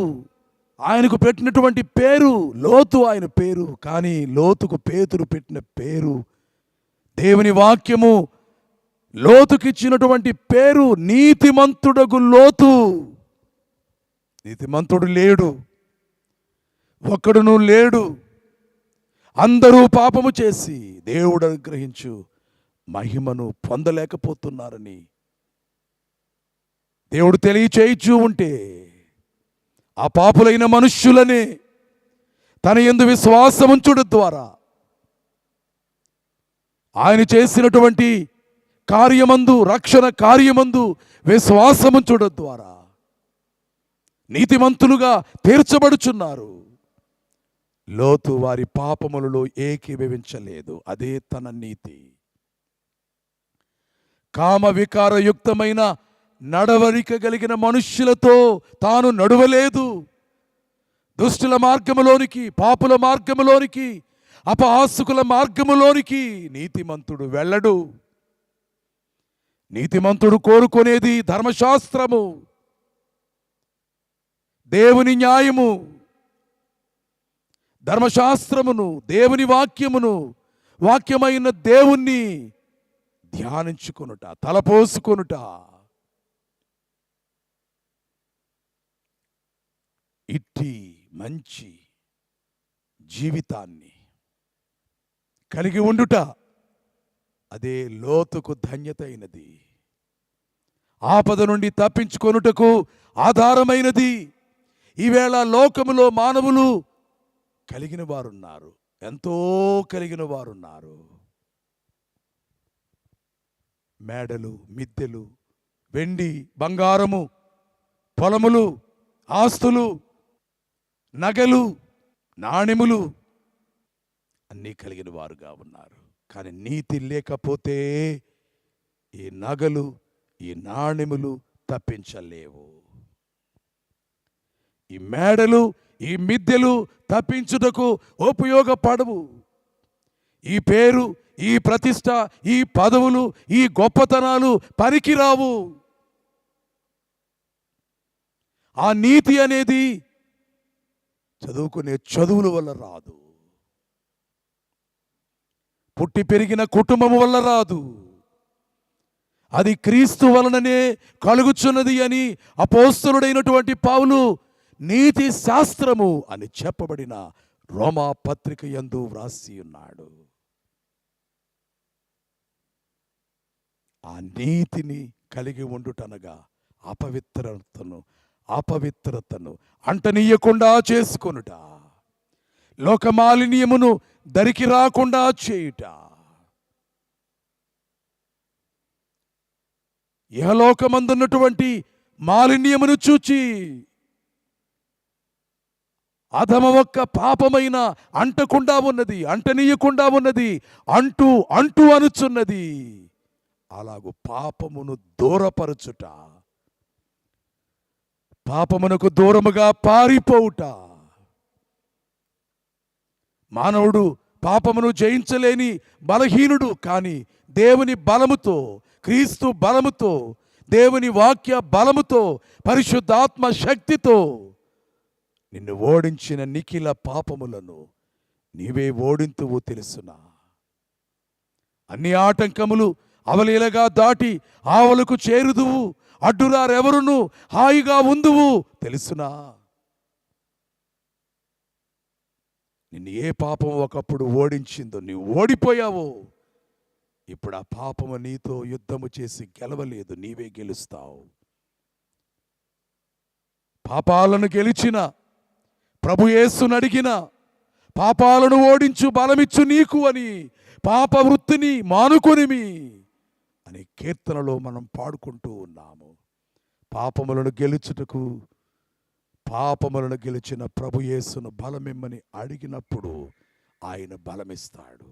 ఆయనకు పెట్టినటువంటి పేరు లోతు, ఆయన పేరు. కానీ లోతుకు పేతురు పెట్టిన పేరు, దేవుని వాక్యము లోతుకిచ్చినటువంటి పేరు నీతిమంతుడగు లోతు. నీతిమంతుడు లేడు, ఒక్కడును లేడు. అందరూ పాపము చేసి దేవుడు అనుగ్రహించు మహిమను పొందలేకపోతున్నారని దేవుడు తెలియచేయచ్చు ఉంటే, ఆ పాపులైన మనుష్యులనే తన యందు విశ్వాసముంచుట ద్వారా ఆయన చేసినటువంటి కార్యమందు, రక్షణ కార్యమందు విశ్వాసముంచుట ద్వారా నీతిమంతులుగా తీర్చబడుచున్నారు. లోతు వారి పాపములలో ఏకీభవించలేదు. అదే తన నీతి. కామ వికారయుక్తమైన నడవడిక కలిగిన మనుష్యులతో తాను నడువలేదు. దుష్టుల మార్గములోనికి, పాపుల మార్గములోనికి, అపహాసకుల మార్గములోనికి నీతిమంతుడు వెళ్ళడు. నీతిమంతుడు కోరుకునేది ధర్మశాస్త్రము, దేవుని న్యాయము, ధర్మశాస్త్రమును, దేవుని వాక్యమును, వాక్యమైన దేవుణ్ణి ధ్యానించుకొనుట, తలపోసుకొనుట. ఇట్టి మంచి జీవితాన్ని కలిగి ఉండుట, అదే లోతుకు ధన్యత అయినది. ఆపద నుండి తప్పించుకొనుటకు ఆధారమైనది. ఈవేళ లోకములో మానవులు కలిగిన వారున్నారు, ఎంతో కలిగిన వారున్నారు. మేడలు, మిద్దెలు, వెండి బంగారము, పొలములు, ఆస్తులు, నగలు, నాణెములు అన్నీ కలిగిన వారుగా ఉన్నారు. కానీ నీతి లేకపోతే ఈ నగలు, ఈ నాణెములు తప్పించలేవు. ఈ మేడలు, ఈ మిద్దెలు తప్పించుటకు ఉపయోగపడవు. ఈ పేరు, ఈ ప్రతిష్ట, ఈ పదవులు, ఈ గొప్పతనాలు పనికిరావు. ఆ నీతి అనేది చదువుకునే చదువుల వల్ల రాదు, పుట్టి పెరిగిన కుటుంబం వల్ల రాదు. అది క్రీస్తు వలననే కలుగుచున్నది అని అపోస్తలుడైనటువంటి పౌలు నీతి శాస్త్రము అని చెప్పబడిన రోమా పత్రిక యందు వ్రాసి ఉన్నాడు. ఆ నీతిని కలిగి ఉండుటనగా అపవిత్రతను అంటనీయకుండా చేసుకొనుట, లోకమాలిన్యమును దరికి రాకుండా చేయుట. ఇహలోకమందున్నటువంటి మాలిన్యమును చూచి అధమ ఒక్క పాపమైన అంటకుండా ఉన్నది, అంటనీయకుండా ఉన్నది, అంటూ అంటూ అనుచున్నది. అలాగూ పాపమును దూరపరచుట, పాపమునకు దూరముగా పారిపోవుట. మానవుడు పాపమును జయించలేని బలహీనుడు. కానీ దేవుని బలముతో, క్రీస్తు బలముతో, దేవుని వాక్య బలముతో, పరిశుద్ధాత్మ శక్తితో నిన్ను ఓడించిన నిఖిల పాపములను నీవే ఓడింతువు తెలుసునా? అన్ని ఆటంకములు అవలీలగా దాటి ఆవలకు చేరుదువు, అడ్డురారెవరును హాయిగా ఉందువు తెలుసునా? నిన్ను ఏ పాపం ఒకప్పుడు ఓడించిందో నీవు ఓడిపోయావో, ఇప్పుడు ఆ పాపము నీతో యుద్ధము చేసి గెలవలేదు, నీవే గెలుస్తావు. పాపాలను గెలిచిన ప్రభు యేసును అడిగిన, పాపాలను ఓడించు బలమిచ్చు నీకు అని, పాప వృత్తిని మానుకొనిమి అనే కీర్తనలో మనం పాడుకుంటూ ఉన్నాము. పాపములను గెలుచుటకు, పాపములను గెలిచిన ప్రభు యేసును బలమిమ్మని అడిగినప్పుడు ఆయన బలమిస్తాడు.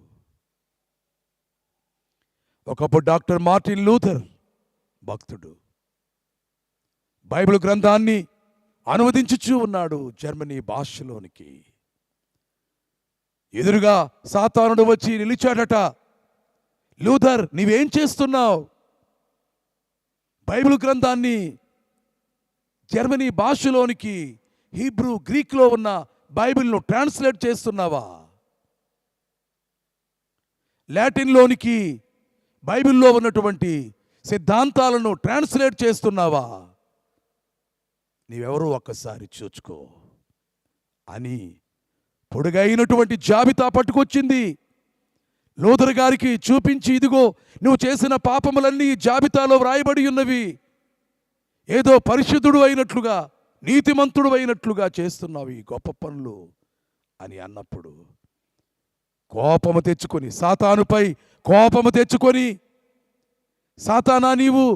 ఒకప్పుడు డాక్టర్ మార్టిన్ లూథర్ భక్తుడు బైబిల్ గ్రంథాన్ని అనువదించుచూ ఉన్నాడు జర్మనీ భాషలోనికి. ఎదురుగా సాతానుడు వచ్చి నిలిచాడట. లూథర్, నీవేం చేస్తున్నావు? బైబిల్ గ్రంథాన్ని జర్మనీ భాషలోనికి, హీబ్రూ గ్రీక్లో ఉన్న బైబిల్ను ట్రాన్స్లేట్ చేస్తున్నావా? లాటిన్లోనికి బైబిల్లో ఉన్నటువంటి సిద్ధాంతాలను ట్రాన్స్లేట్ చేస్తున్నావా? నీవెవరో ఒక్కసారి చూచుకో అని పొడుగైనటువంటి జాబితా పట్టుకొచ్చింది. లూథర్ గారికి చూపించి, ఇదిగో నువ్వు చేసిన పాపములన్నీ జాబితాలో వ్రాయబడి ఉన్నవి. ఏదో పరిశుద్ధుడు అయినట్లుగా, నీతిమంతుడు అయినట్లుగా చేస్తున్నావు ఈ గొప్ప పనులు అని అన్నప్పుడు కోపము తెచ్చుకొని, సాతానుపై కోపము తెచ్చుకొని, సాతానా నీవు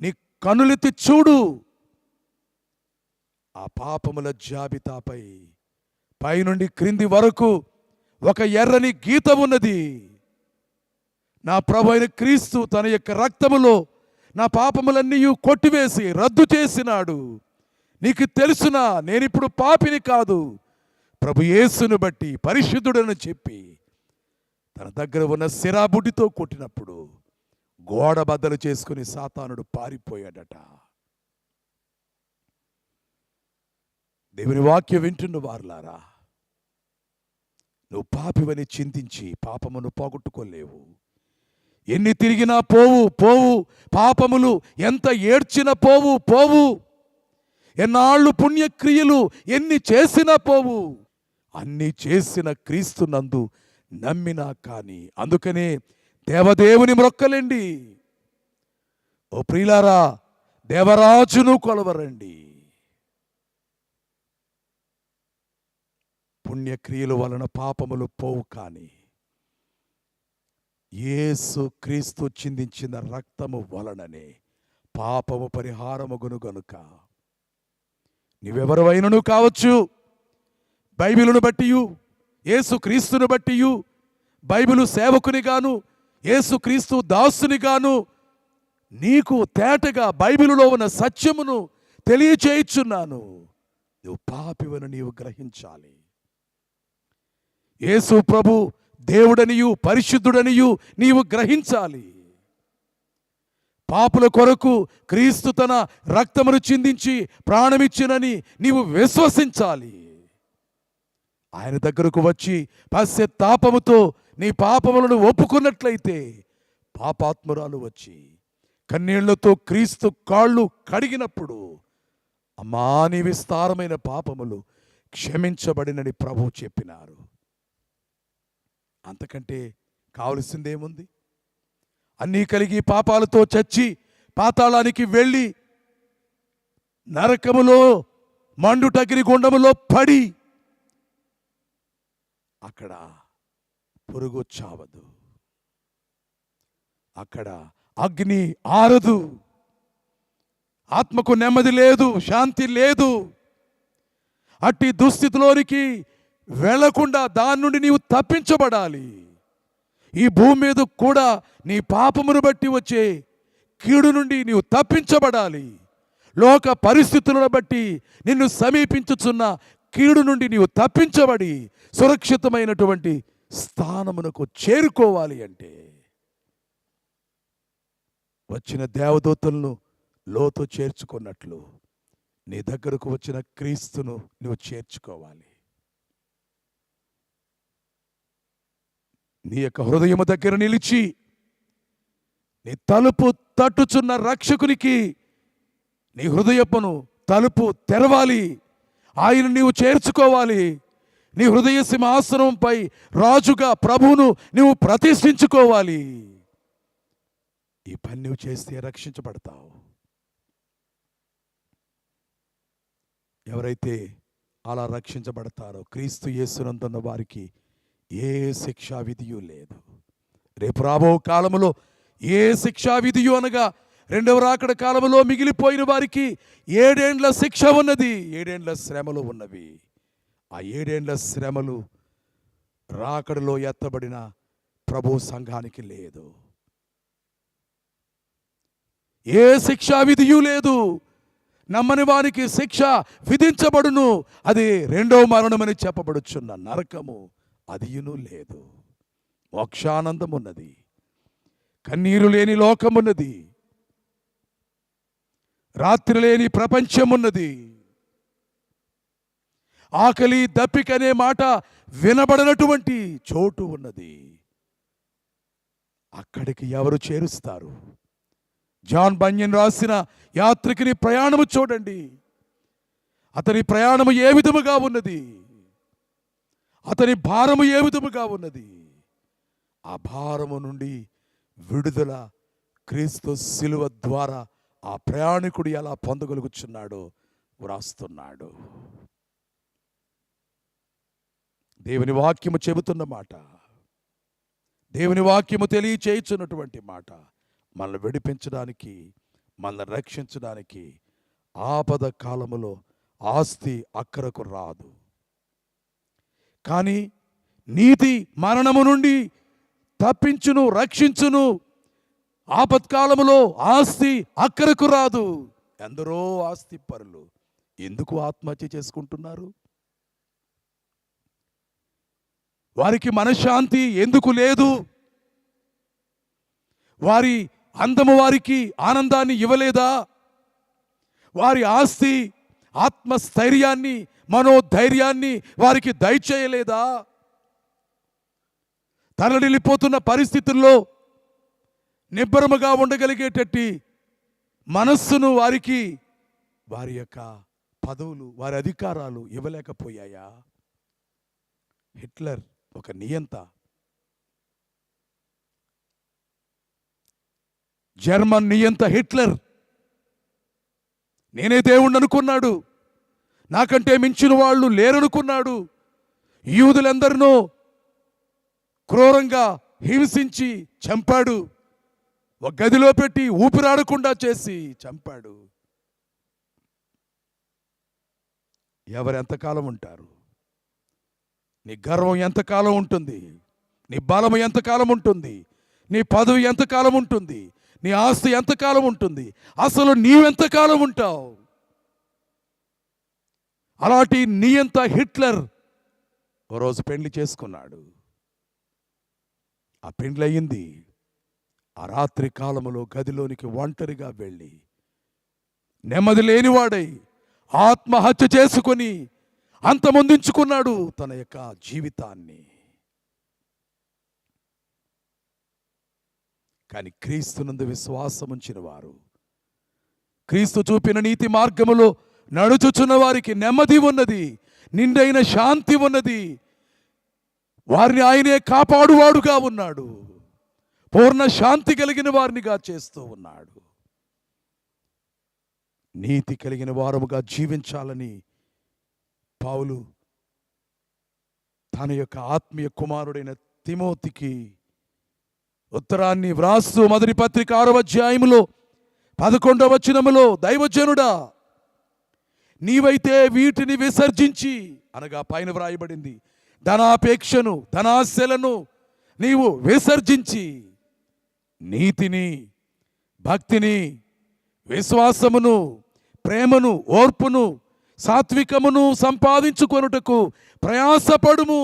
నీ కన్నులెత్తి చూడు, ఆ పాపముల జాబితాపై పైనుండి క్రింది వరకు ఒక ఎర్రని గీత ఉన్నది. నా ప్రభు అయిన క్రీస్తు తన యొక్క రక్తములో నా పాపములన్నీ కొట్టివేసి రద్దు చేసినాడు. నీకు తెలుసునా, నేనిప్పుడు పాపిని కాదు, ప్రభు యేసును బట్టి పరిశుద్ధుడని చెప్పి తన దగ్గర ఉన్న సిరాబుడ్డితో కొట్టినప్పుడు గోడ బద్దలు చేసుకుని సాతానుడు పారిపోయాడట. దేవుని వాక్యం వింటున్న వారులారా, నువ్వు పాపివని చింతించి పాపమును పోగొట్టుకోలేవు. ఎన్ని తిరిగినా పోవు పోవు, పాపములు ఎంత ఏడ్చినా పోవు పోవు, ఎన్నాళ్ళు పుణ్యక్రియలు ఎన్ని చేసినా పోవు. అన్ని చేసిన క్రీస్తు నందు నమ్మినా కానీ. అందుకనే దేవదేవుని మ్రొక్కలండి. ఓ ప్రియులారా, దేవరాజును కొలవరండి. పుణ్యక్రియల వలన పాపములు పోవు, కానీ యేసు క్రీస్తు చిందించిన రక్తము వలననే పాపము పరిహారమగును గనుక నీవెవరివైనను కావచ్చు, బైబిలును బట్టియు, యేసు క్రీస్తును బట్టియు, బైబిలు సేవకునిగాను, యేసు క్రీస్తు దాసునిగాను నీకు తేటగా బైబిలులో ఉన్న సత్యమును తెలియచేయుచున్నాను. నువ్వు పాపివని నీవు గ్రహించాలి. యేసు ప్రభు దేవుడనియు పరిశుద్ధుడనియు నీవు గ్రహించాలి. పాపుల కొరకు క్రీస్తు తన రక్తమును చిందించి ప్రాణమిచ్చినని నీవు విశ్వసించాలి. ఆయన దగ్గరకు వచ్చి పశ్చాత్తాపముతో నీ పాపములను ఒప్పుకున్నట్లయితే పాపాత్మురాలు వచ్చి కన్నీళ్లతో క్రీస్తు కాళ్ళు కడిగినప్పుడు, అమ్మా నీ విస్తారమైన పాపములు క్షమించబడినని ప్రభువు చెప్పినారు. అంతకంటే కావలసిందేముంది? అన్నీ కలిగి పాపాలతో చచ్చి పాతాళానికి వెళ్ళి నరకములో మండుటగిరి గుండములో పడి అక్కడ పురుగు చావదు, అక్కడ అగ్ని ఆరదు, ఆత్మకు నెమ్మది లేదు, శాంతి లేదు. అట్టి దుస్థితిలోనికి వెళ్లకుండా దాని నుండి నీవు తప్పించబడాలి. ఈ భూమి మీద కూడా నీ పాపమును బట్టి వచ్చే కీడు నుండి నీవు తప్పించబడాలి. లోక పరిస్థితులను బట్టి నిన్ను సమీపించుచున్న కీడు నుండి నీవు తప్పించబడి సురక్షితమైనటువంటి స్థానమునకు చేరుకోవాలి అంటే వచ్చిన దేవదూతలను లోతు చేర్చుకున్నట్లు నీ దగ్గరకు వచ్చిన క్రీస్తును నువ్వు చేర్చుకోవాలి. నీ యొక్క హృదయము దగ్గర నిలిచి నీ తలుపు తట్టుచున్న రక్షకునికి నీ హృదయమును తలుపు తెరవాలి. ఆయన నీవు చేర్చుకోవాలి. నీ హృదయ సింహాసనంపై రాజుగా ప్రభువును నువ్వు ప్రతిష్ఠించుకోవాలి. ఈ పని నువ్వు చేస్తే రక్షించబడతావు. ఎవరైతే అలా రక్షించబడతారో, క్రీస్తు యేసునందున్న వారికి ఏ శిక్షా విధియు లేదు. రేపు రాబో కాలములో ఏ శిక్షా విధియు అనగా రెండవ రాకడ కాలములో మిగిలిపోయిన వారికి 7 ఏండ్ల శిక్ష ఉన్నది, 7 ఏండ్ల శ్రమలు ఉన్నవి. ఆ 7 ఏండ్ల శ్రమలు రాకడలో ఎత్తబడిన ప్రభు సంఘానికి లేదు. ఏ శిక్షా విధియు లేదు. నమ్మని వారికి శిక్ష విధించబడును, అది రెండవ మరణమని చెప్పబడుచున్న నరకము అదియును లేదు. మోక్షానందం ఉన్నది, కన్నీరు లేని లోకమున్నది, రాత్రి లేని ప్రపంచం ఉన్నది, ఆకలి దప్పికనే మాట వినబడినటువంటి చోటు ఉన్నది. అక్కడికి ఎవరు చేరుస్తారు? జాన్ బన్యన్ రాసిన యాత్రికుని ప్రయాణము చూడండి. అతని ప్రయాణము ఏ విధముగా ఉన్నది, అతని భారము ఏ విధముగా ఉన్నది. ఆ భారము నుండి విడుదల క్రీస్తు శిలువ ద్వారా ఆ ప్రయాణికుడు ఎలా పొందగలుగుచున్నాడో వ్రాస్తున్నాడు. దేవుని వాక్యము చెబుతున్న మాట, దేవుని వాక్యము తెలియచేయుచున్నటువంటి మాట మనల్ని విడిపించడానికి, మనల్ని రక్షించడానికి ఆపద కాలములో ఆస్తి అక్కరకు రాదు. కానీ నీతి మరణము నుండి తప్పించును, రక్షించును. ఆపత్కాలములో ఆస్తి అక్కరకు రాదు. ఎందరో ఆస్తి పరులు ఎందుకు ఆత్మహత్య చేసుకుంటున్నారు? వారికి మనశ్శాంతి ఎందుకు లేదు? వారి అందము వారికి ఆనందాన్ని ఇవ్వలేదా? వారి ఆస్తి ఆత్మస్థైర్యాన్ని, మనోధైర్యాన్ని వారికి దయచేయలేదా? తలనిల్లిపోతున్న పరిస్థితుల్లో నిబ్బరముగా ఉండగలిగేటట్టి మనస్సును వారికి వారి యొక్క పదవులు, వారి అధికారాలు ఇవ్వలేకపోయాయా? హిట్లర్ ఒక నియంత, జర్మన్ నియంత హిట్లర్ నేనే దేవుణ్ణి అనుకున్నాడు, నాకంటే మించిన వాళ్ళు లేరనుకున్నాడు. యూదులందరినో క్రూరంగా హింసించి చంపాడు. ఒక గదిలో పెట్టి ఊపిరాడకుండా చేసి చంపాడు. ఎవరు ఎంతకాలం ఉంటారు? నీ గర్వం ఎంతకాలం ఉంటుంది? నీ బలము ఎంతకాలం ఉంటుంది? నీ పదవి ఎంతకాలం ఉంటుంది? నీ ఆస్తి ఎంతకాలం ఉంటుంది? అసలు నీవెంతకాలం ఉంటావు? అలాంటి నియంత హిట్లర్ ఓ రోజు పెండ్లి చేసుకున్నాడు. ఆ పెండ్లి అయ్యింది. ఆ రాత్రి కాలములో గదిలోనికి ఒంటరిగా వెళ్ళి నెమ్మది లేనివాడై ఆత్మహత్య చేసుకొని అంతమొందించుకున్నాడు తన యొక్క జీవితాన్ని. కానీ క్రీస్తునందు విశ్వాసం ఉంచిన వారు, క్రీస్తు చూపిన నీతి మార్గములో నడుచుచున్న వారికి నెమ్మది ఉన్నది, నిండైన శాంతి ఉన్నది. వారిని ఆయనే కాపాడువాడుగా ఉన్నాడు, పూర్ణ శాంతి కలిగిన వారినిగా చేస్తూ ఉన్నాడు. నీతి కలిగిన వారముగా జీవించాలని పౌలు తన యొక్క ఆత్మీయ కుమారుడైన తిమోతికి ఉత్తరాన్ని వ్రాస్తూ మొదటి పత్రిక 6వ అధ్యాయములో 11వ వచనములో, దైవజనుడా నీవైతే వీటిని విసర్జించి, అనగా పైన వ్రాయబడింది, ధనాపేక్షను, ధనాశలను నీవు విసర్జించి నీతిని, భక్తిని, విశ్వాసమును, ప్రేమను, ఓర్పును, సాత్వికమును సంపాదించుకొనుటకు ప్రయాసపడుము.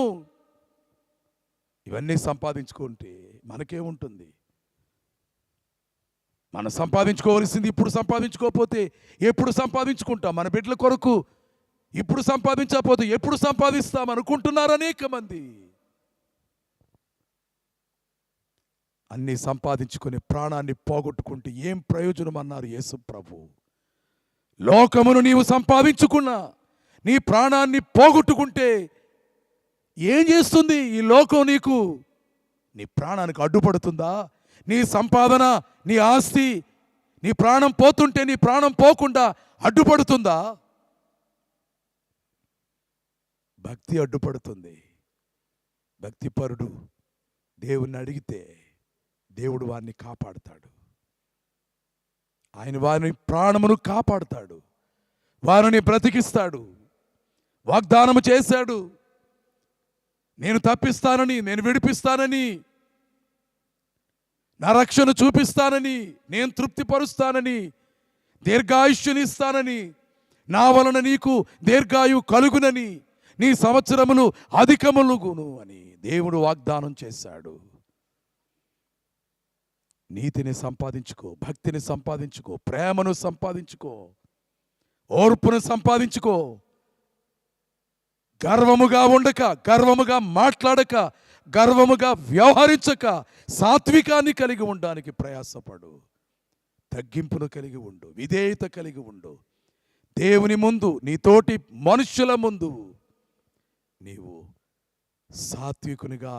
ఇవన్నీ సంపాదించుకుంటే మనకేముంటుంది? మనం సంపాదించుకోవలసింది ఇప్పుడు సంపాదించుకోకపోతే ఎప్పుడు సంపాదించుకుంటాం? మన బిడ్డల కొరకు ఇప్పుడు సంపాదించకపోతే ఎప్పుడు సంపాదిస్తాం అనుకుంటున్నారు అనేక మంది. అన్నీ సంపాదించుకుని ప్రాణాన్ని పోగొట్టుకుంటే ఏం ప్రయోజనం అన్నారు యేసు ప్రభు. లోకమును నీవు సంపాదించుకున్నా నీ ప్రాణాన్ని పోగొట్టుకుంటే ఏం చేస్తుంది ఈ లోకం నీకు? నీ ప్రాణానికి అడ్డుపడుతుందా? నీ సంపాదన, నీ ఆస్తి, నీ ప్రాణం పోతుంటే నీ ప్రాణం పోకుండా అడ్డుపడుతుందా? భక్తి అడ్డుపడుతుంది. భక్తిపరుడు దేవుణ్ణి అడిగితే దేవుడు వారిని కాపాడుతాడు. ఆయన వారిని ప్రాణమును కాపాడుతాడు, వారిని బ్రతికిస్తాడు. వాగ్దానము చేశాడు, నేను తప్పిస్తానని, నేను విడిపిస్తానని, నా రక్షణ చూపిస్తానని, నేను తృప్తిపరుస్తానని, దీర్ఘాయుష్యునిస్తానని, నా వలన నీకు దీర్ఘాయు కలుగునని, నీ సంవత్సరములు అధికములుగును అని దేవుడు వాగ్దానం చేశాడు. నీతిని సంపాదించుకో, భక్తిని సంపాదించుకో, ప్రేమను సంపాదించుకో, ఓర్పును సంపాదించుకో. గర్వముగా ఉండక, గర్వముగా మాట్లాడక, గర్వముగా వ్యవహరించక సాత్వికాన్ని కలిగి ఉండడానికి ప్రయాసపడు. తగ్గింపును కలిగి ఉండు, విధేయత కలిగి ఉండు. దేవుని ముందు, నీతోటి మనుష్యుల ముందు నీవు సాత్వికునిగా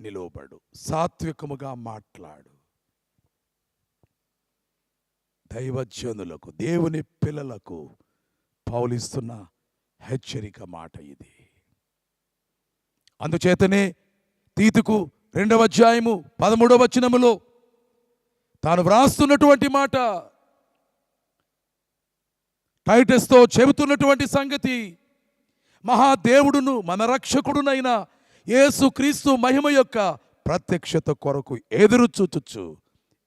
నిలవబడు, సాత్వికముగా మాట్లాడు. దైవజనులకు, దేవుని పిల్లలకు పౌలిస్తున్న హెచ్చరిక మాట ఇది. అందుచేతనే తీతుకు 2వ అధ్యాయము 13వ వచనములో తాను వ్రాస్తున్నటువంటి మాట, టైటస్తో చెబుతున్నటువంటి సంగతి, మహాదేవుడును మన రక్షకుడునైన యేసుక్రీస్తు మహిమ యొక్క ప్రత్యక్షత కొరకు ఎదురు చూచుచు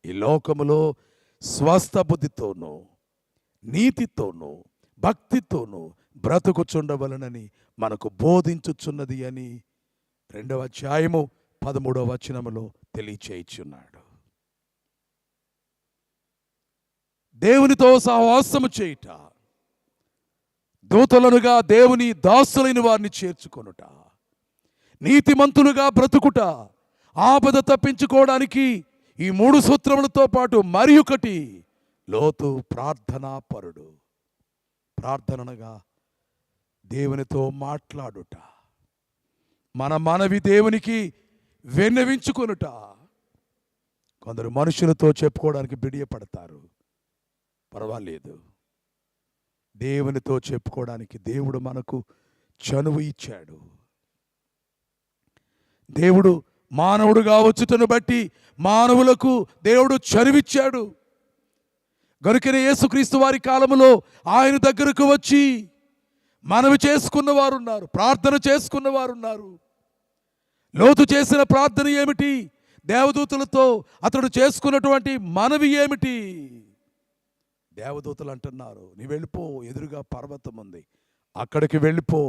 ఈ లోకములో స్వస్థ బుద్ధితోనూ నీతితోనూ భక్తితోనూ బ్రతుకుచుండవలనని మనకు బోధించుచున్నది అని 2వ అధ్యాయము 13వ వచనములో తెలియచేయుచున్నాడు. దేవునితో సహవాసము చేయుట, దూతలనుగా దేవుని దాసులైన వారిని చేర్చుకొనుట, నీతిమంతులుగా బ్రతుకుట, ఆపద తప్పించుకోవడానికి ఈ 3 సూత్రములతో పాటు మరి ఒకటి, లోతు ప్రార్థనా పరుడు. ప్రార్థనగా దేవునితో మాట్లాడుట, మన మనవి దేవునికి విన్నవించుకొనుట. కొందరు మనుషులతో చెప్పుకోవడానికి బిడియపడతారు, పర్వాలేదు. దేవునితో చెప్పుకోవడానికి దేవుడు మనకు చనువు ఇచ్చాడు. దేవుడు మానవుడుగా వచ్చుటను బట్టి మానవులకు దేవుడు చనువిచ్చాడు. గనుకనే యేసుక్రీస్తు వారి కాలములో ఆయన దగ్గరకు వచ్చి మనవి చేసుకున్న వారున్నారు, ప్రార్థన చేసుకున్న వారున్నారు. లోతు చేసిన ప్రార్థన ఏమిటి? దేవదూతలతో అతడు చేసుకున్నటువంటి మనవి ఏమిటి? దేవదూతలు అంటున్నారు, నీ వెళ్ళిపో, ఎదురుగా పర్వతం ఉంది, అక్కడికి వెళ్ళిపో.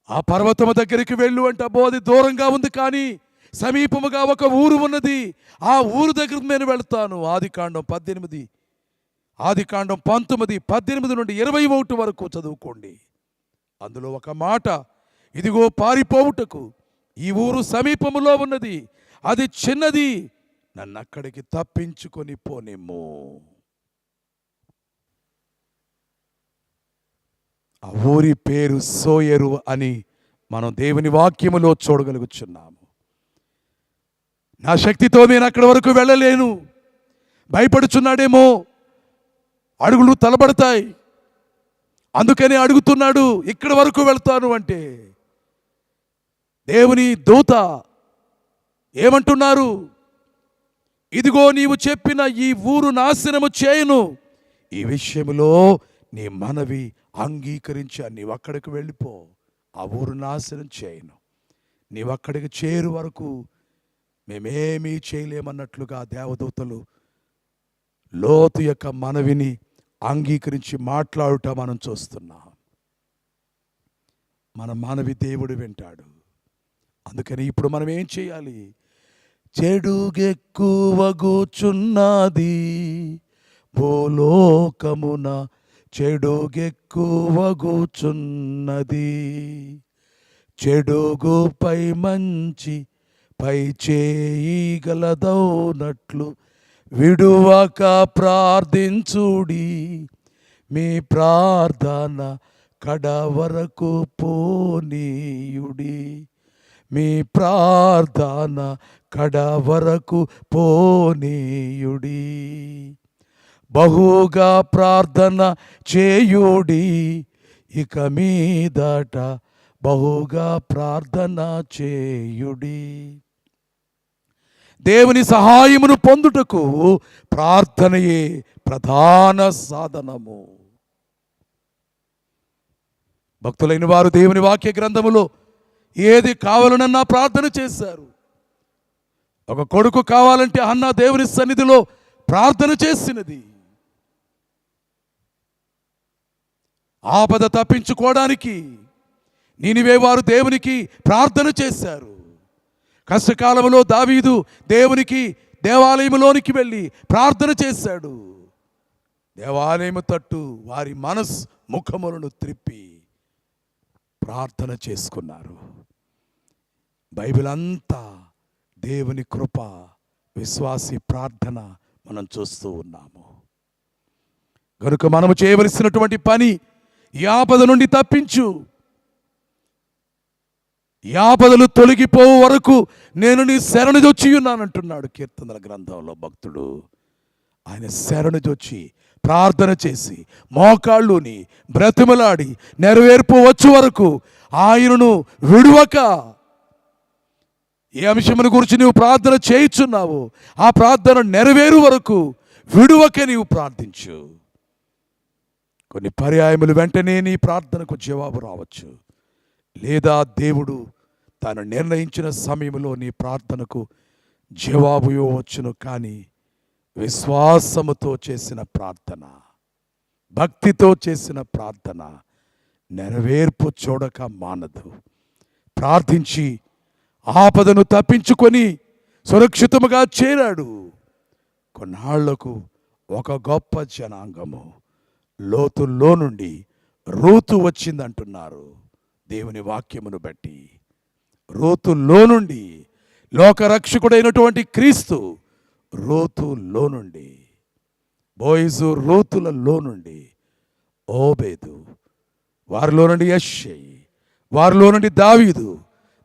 ఆ పర్వతము దగ్గరికి వెళ్ళు అంటే, అబ్బో అది దూరంగా ఉంది, కానీ సమీపముగా ఒక ఊరు ఉన్నది, ఆ ఊరు దగ్గరకు నేను వెళ్తాను. ఆదికాండం 19, 18 నుండి 21 వరకు చదువుకోండి. అందులో ఒక మాట, ఇదిగో పారిపోవుటకు ఈ ఊరు సమీపములో ఉన్నది, అది చిన్నది, నన్ను అక్కడికి తప్పించుకొని పోనేమో. ఆ ఊరి పేరు సోయరు అని మనం దేవుని వాక్యములో చూడగలుగుచున్నాము. నా శక్తితో నేను అక్కడి వరకు వెళ్ళలేను, భయపడుచున్నాడేమో, అడుగులు తలబడతాయి, అందుకని అడుగుతున్నాడు, ఇక్కడి వరకు వెళ్తాను అంటే. దేవుని దూత ఏమంటున్నారు? ఇదిగో నీవు చెప్పిన ఈ ఊరు నాశనము చేయను, ఈ విషయంలో నీ మనవి అంగీకరించా, నీవు అక్కడికి వెళ్ళిపో, ఆ ఊరు నాశనం చేయను, నీవు అక్కడికి చేరు వరకు మేమేమీ చేయలేమన్నట్లుగా దేవదూతలు లోతు యొక్క మనవిని అంగీకరించి మాట్లాడుట మనం చూస్తున్నాం. మన మనవి దేవుడు వింటాడు. అందుకని ఇప్పుడు మనం ఏం చేయాలి? చెడుగెక్కువగుచున్నది భూలోకమున, చెడుగెక్కువగుచున్నది, చెడుగుపై మంచి పై చేయగలదౌనట్లు విడువక ప్రార్థించుడి, మీ ప్రార్థన కడ వరకు పోనీయుడి. మీ ప్రార్థన కడ వరకు పోనీయుడి. బహుగా ప్రార్థన చేయుడి, ఇక మీదట బహుగా ప్రార్థన చేయుడి. దేవుని సహాయమును పొందుటకు ప్రార్థనయే ప్రధాన సాధనము. భక్తులైన వారు దేవుని వాక్య గ్రంథములో ఏది కావాలనన్నా ప్రార్థన చేశారు. ఒక కొడుకు కావాలంటే హన్నా దేవుని సన్నిధిలో ప్రార్థన చేసినది. ఆపద తప్పించుకోవడానికి నీనివే వారు దేవునికి ప్రార్థన చేశారు. కష్టకాలంలో దావీదు దేవునికి దేవాలయములోనికి వెళ్ళి ప్రార్థన చేశాడు. దేవాలయము తట్టు వారి ముఖములను త్రిప్పి ప్రార్థన చేసుకున్నారు. బైబిల్ అంతా దేవుని కృప, విశ్వాసి ప్రార్థన మనం చూస్తూ ఉన్నాము. కనుక మనము చేయవలసినటువంటి పని, ఈ ఆపద నుండి తప్పించు, ఈ ఆపదలు తొలగిపోవు వరకు నేను నీ శరణుజొచ్చి ఉన్నానంటున్నాడు కీర్తనల గ్రంథంలో భక్తుడు. ఆయన శరణుజొచ్చి ప్రార్థన చేసి మోకాళ్ళుని బ్రతిమలాడి నెరవేర్పు వచ్చు వరకు ఆయనను విడువక, ఏ అంశమును గురించి నీవు ప్రార్థన చేయుచున్నావు ఆ ప్రార్థన నెరవేరు వరకు విడువక నీవు ప్రార్థించు. కొన్ని పర్యాయములు వెంటనే నీ ప్రార్థనకు జవాబు రావచ్చు, లేదా దేవుడు తాను నిర్ణయించిన సమయంలో నీ ప్రార్థనకు జవాబు ఇవ్వవచ్చును. కానీ విశ్వాసముతో చేసిన ప్రార్థన, భక్తితో చేసిన ప్రార్థన నెరవేర్పు చూడక మానదు. ప్రార్థించి ఆపదను తప్పించుకొని సురక్షితముగా చేరాడు. కొన్నాళ్లకు ఒక గొప్ప జనాంగము లోతుల్లో నుండి రూతు వచ్చిందంటున్నారు దేవుని వాక్యమును బట్టి. రూతుల్లో నుండి లోకరక్షకుడైనటువంటి క్రీస్తు రూతుల్లో నుండి, బోయజు రూతులలో నుండి ఓబేదు, వారిలో నుండి యెష్షయి, వారిలో నుండి దావీదు,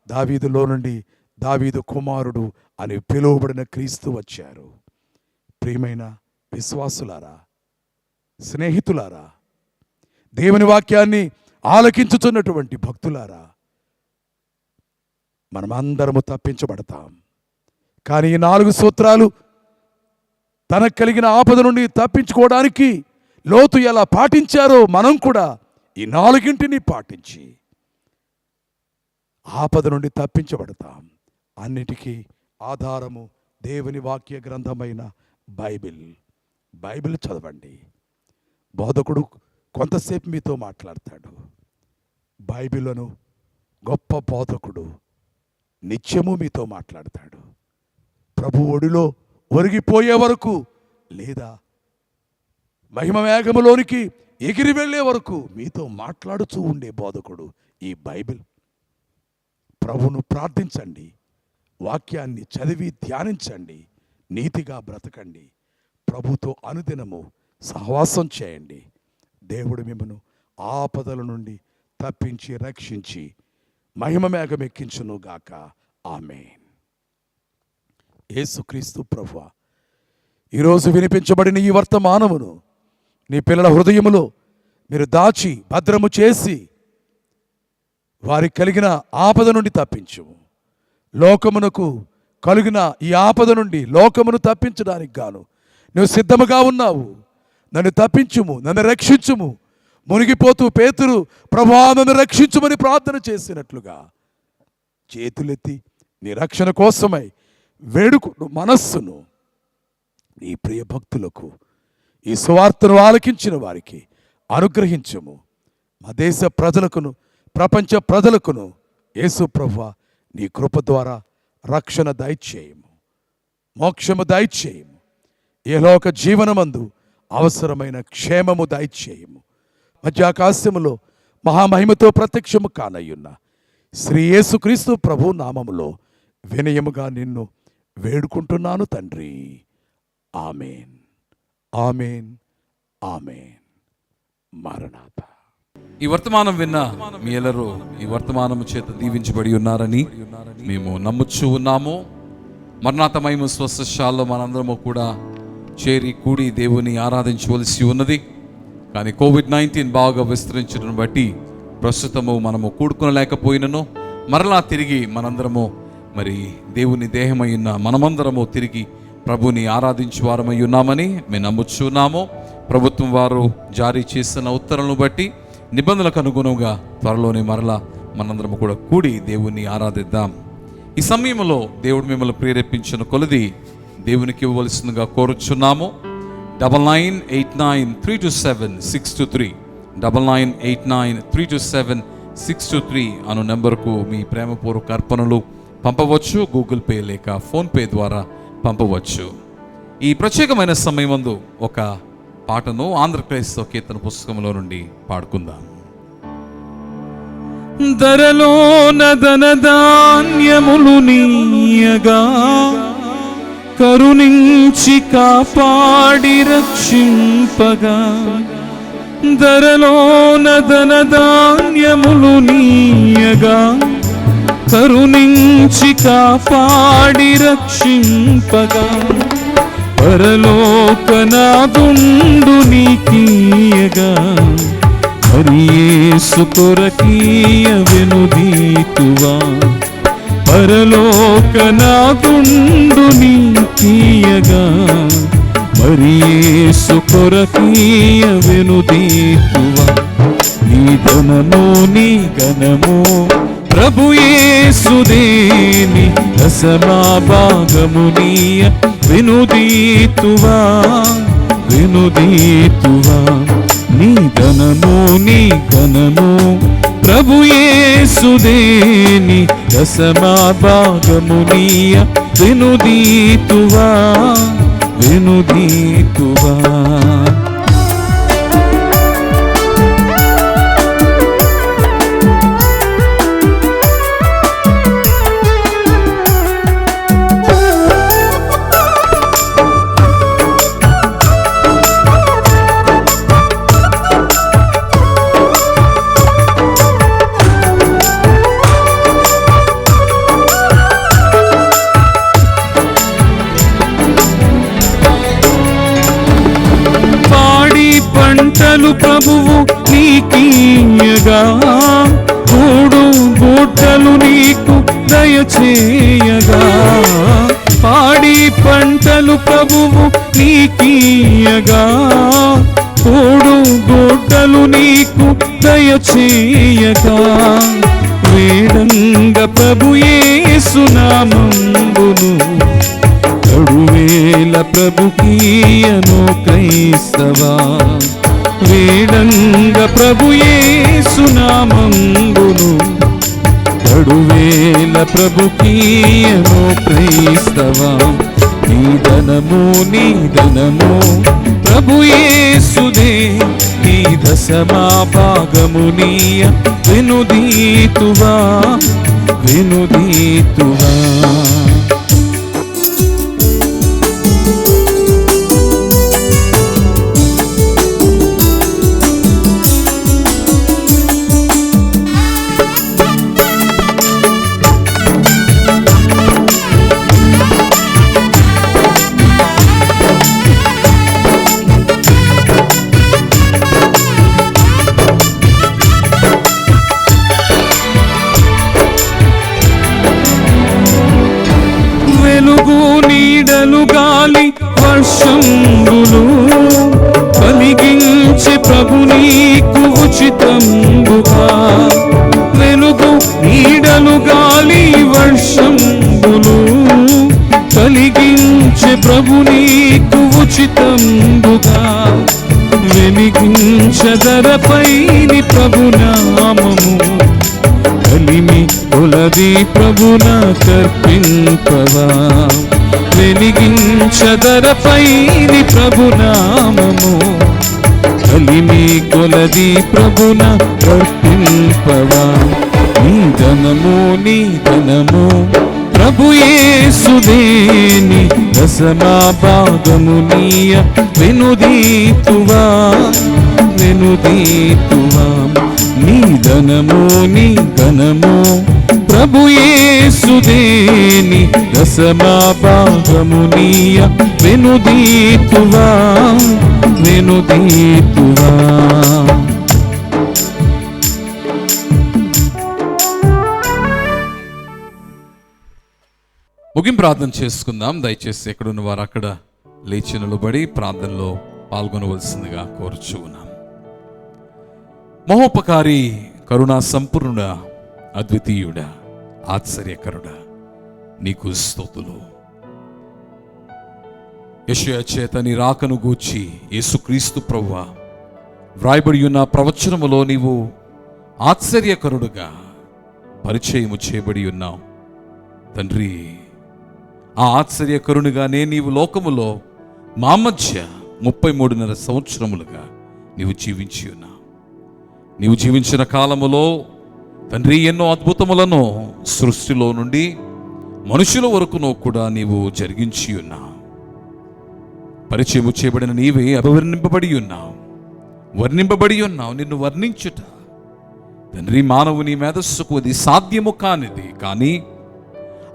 దావీదులో నుండి దావీదు కుమారుడు అని పిలువబడిన క్రీస్తు వచ్చారు. ప్రియమైన విశ్వాసులారా, స్నేహితులారా, దేవుని వాక్యాన్ని ఆలకించుతున్నటువంటి భక్తులారా, మనమందరము తప్పించబడతాం. కానీ ఈ 4 సూత్రాలు తనకు కలిగిన ఆపద నుండి తప్పించుకోవడానికి లోతు ఎలా పాటించారో మనం కూడా ఈ 4ంటిని పాటించి ఆపద నుండి తప్పించబడతాం. అన్నిటికీ ఆధారము దేవుని వాక్య గ్రంథమైన బైబిల్ చదవండి. బోధకుడు కొంతసేపు మీతో మాట్లాడతాడు. బైబిలును గొప్ప బోధకుడు నిత్యము మీతో మాట్లాడతాడు. ప్రభు ఒడిలో ఒరిగిపోయే వరకు, లేదా మహిమ మేఘములోనికి ఎగిరి వెళ్ళే వరకు మీతో మాట్లాడుతూ ఉండే బోధకుడు ఈ బైబిల్. ప్రభును ప్రార్థించండి, వాక్యాన్ని చదివి ధ్యానించండి, నీతిగా బ్రతకండి, ప్రభుతో అనుదినము సహవాసం చేయండి. దేవుడు మిమ్మను ఆపదల నుండి తప్పించి రక్షించి మహిమ మేఘమెక్కించును గాక. ఆమేన్. యేసుక్రీస్తు ప్రభువా, ఈరోజు వినిపించబడిన ఈ వర్తమానమును నీ పిల్లల హృదయములో మీరు దాచి భద్రము చేసి వారికి కలిగిన ఆపద నుండి తప్పించు. లోకమునకు కలిగిన ఈ ఆపద నుండి లోకమును తప్పించడానికి గాను నువ్వు సిద్ధముగా ఉన్నావు. నన్ను తప్పించుము, నన్ను రక్షించుము. మునిగిపోతూ పేతురు, ప్రభువా నన్ను రక్షించుమని ప్రార్థన చేసినట్లుగా చేతులెత్తి నీ రక్షణ కోసమై వేడుకును మనస్సును నీ ప్రియ భక్తులకు ఈ సువార్తను ఆలకించిన వారికి అనుగ్రహించుము. మా దేశ ప్రజలకును ప్రపంచ ప్రజలకును యేసు ప్రభువా నీ కృప ద్వారా రక్షణ దయచేయము, మోక్షము దయచేయము. ఏ లోక జీవనమందు అవసరమైన క్షేమము దయచేయము. మధ్యాకాశములో మహామహిమతో ప్రత్యక్షము కానయ్యున్న శ్రీ యేసుక్రీస్తు ప్రభు నామములో వినయముగా నిన్ను వేడుకుంటున్నాను తండ్రి. ఆమేన్, ఆమేన్, ఆమేన్. మారనాథ. ఈ వర్తమానం విన్న మీ ಎಲ್ಲರೂ ఈ వర్తమానము చేత దీవించబడి ఉన్నారని మేము నమ్ముచూ ఉన్నాము. మరణాతమయము స్వస్థశాలలో మనందరము కూడా చేరి కూడి దేవుని ఆరాధించవలసి ఉన్నది. కానీ కోవిడ్-19 బాగా విస్తరించడం బట్టి ప్రస్తుతము మనము కూడుకొనలేకపోయినను మరలా తిరిగి మనందరము మరి దేవుని దేహమై ఉన్న మనమందరము తిరిగి ప్రభుని ఆరాధించువారమై ఉన్నామని మేము నమ్ముచున్నాము. ప్రభుత్వం వారు జారీ చేసిన ఉత్తర్వులను బట్టి నిబంధనలకు అనుగుణంగా త్వరలోనే మరలా మనందరము కూడా కూడి దేవుణ్ణి ఆరాధిద్దాం. ఈ సమయంలో దేవుడు మిమ్మల్ని ప్రేరేపించిన కొలది దేవునికి ఇవ్వవలసిందిగా కోరుచున్నాము. 9989327623 9989327623 అను నెంబర్కు మీ ప్రేమపూర్వక అర్పణలు పంపవచ్చు. గూగుల్ పే లేక ఫోన్పే ద్వారా పంపవచ్చు. ఈ ప్రత్యేకమైన సమయమందు ఒక పాటను ఆంధ్రప్రదేశ్ కీర్తన పుస్తకంలో నుండి పాడుకుందాం. ధరలోన ధనధాన్యములు నీయగా కరుణించి కాపాడి రక్షింపగా, ధరలోన ధనధాన్యములు నీయగా కరుణించి కాపాడి రక్షింపగా, పరలోకనాదుండు నీకీయగా మరి యేసు కొరకీయ వెనుదీతువా, పరలోకనాదుండు నీకీయగా మరి యేసు కొరకీయ వెనుదీతువా. నీ ధనము నీ ఘనము ప్రభు యేసుదేని దశమా భాగము నీయ వెనుదీతువా వెనుదీతువా. నీ ధనము నీ ఘనము ప్రభు యేసుదేని దశమా భాగము నీయ వెనుదీతువా వెనుదీతువా. పంటలు ప్రభువు నీకీయగా కూడు బూటలు నీకు దయచేయగా, పాడి పంటలు ప్రభువు నీకీయగా కూడు బూటలు నీకు దయచేయగా, వేడంగ ప్రభు యేసు నామమును కడువేల ప్రభుకీయను క్రైస్తవా, వేడంగ ప్రభు యేసు నామమును కడువేల ప్రభుకీయను క్రైస్తవా. నీ ధనము ప్రభు యేసుదే నీ దశమా భాగము నీయ వెనుదీతువా వెనుదీతువా. వెలుగు నీడలు గాలి వర్షంబులు కలిగించే ప్రభు నీకు ఉచితంబుగా, వెలుగు నీడలు గాలి వర్షంబులు కలిగించే ప్రభు నీకు ఉచితంబుగా, వెలిగించదరపై ని ప్రభు నామము కలిమి కొలది ప్రభున కర్పింపవా, వెలిగించదరపై ని ప్రభు నామము కలిమి కొలది ప్రభున కర్పింపవా. నీ ధనము ప్రభు యేసుదేని దశమా భాగము నీయ వెనుదీతువా వెనుదీతువాం. నీ ధనము నీ ఘనము ప్రభు యేసుదేని దశమా భాగము నీయ వెనుదీతువాం వెనుదీతువాం. ముగింపు ప్రార్థన చేసుకుందాం. దయచేసి ఎక్కడున్న వారు అక్కడ లేచి నిలబడి ప్రార్థనలో పాల్గొనవలసిందిగా కోరుచూ ఉన్నాం. మహోపకారి, కరుణా సంపూర్ణ, అద్వితీయుడ, ఆశ్చర్యకరుడ, నీకు స్తుతులు. యెషయా చేత నీ రాకను గూర్చి యేసుక్రీస్తు ప్రభువా వ్రాయబడి ఉన్న ప్రవచనములో నీవు ఆశ్చర్యకరుడుగా పరిచయము చేయబడి ఉన్నావు తండ్రి. ఆ ఆశ్చర్యకరునిగానే నీవు లోకములో మా మధ్య 33.5 సంవత్సరములుగా నీవు జీవించి ఉన్నావు. నీవు జీవించిన కాలములో తండ్రి ఎన్నో అద్భుతములను సృష్టిలో నుండి మనుషుల వరకునో కూడా నీవు జరిగించి ఉన్నావు. పరిచయము చేయబడిన నీవే అభివర్ణింపబడి ఉన్నావు, వర్ణింపబడి ఉన్నావు. నిన్ను వర్ణించుట తండ్రి మానవుని మేధస్సుకు అది సాధ్యము కానిది. కానీ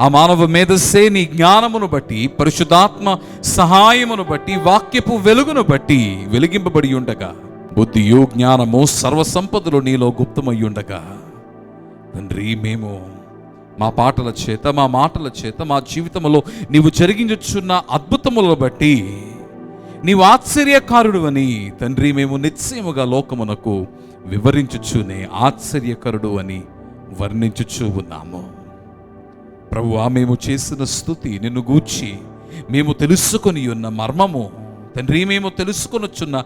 ఆ మానవ మేధస్సే నీ జ్ఞానమును బట్టి, పరిశుద్ధాత్మ సహాయమును బట్టి, వాక్యపు వెలుగును బట్టి వెలిగింపబడి ఉండగా, బుద్ధియు జ్ఞానము సర్వసంపదలు నీలో గుప్తమై ఉండగా తండ్రి మేము మా పాటల చేత, మా మాటల చేత, మా జీవితంలో నీవు జరిగించుచున్న అద్భుతములను బట్టి నీవు ఆశ్చర్యకారుడు అని తండ్రి మేము నిశ్చయముగా లోకమునకు వివరించుచునే ఆశ్చర్యకరుడు అని వర్ణించుచూ ఉన్నాము. ప్రభువా, మేము చేసిన స్తుతి, నిన్ను గూర్చి మేము తెలుసుకొని ఉన్న మర్మము తండ్రి, మేము తెలుసుకొనొచ్చున్న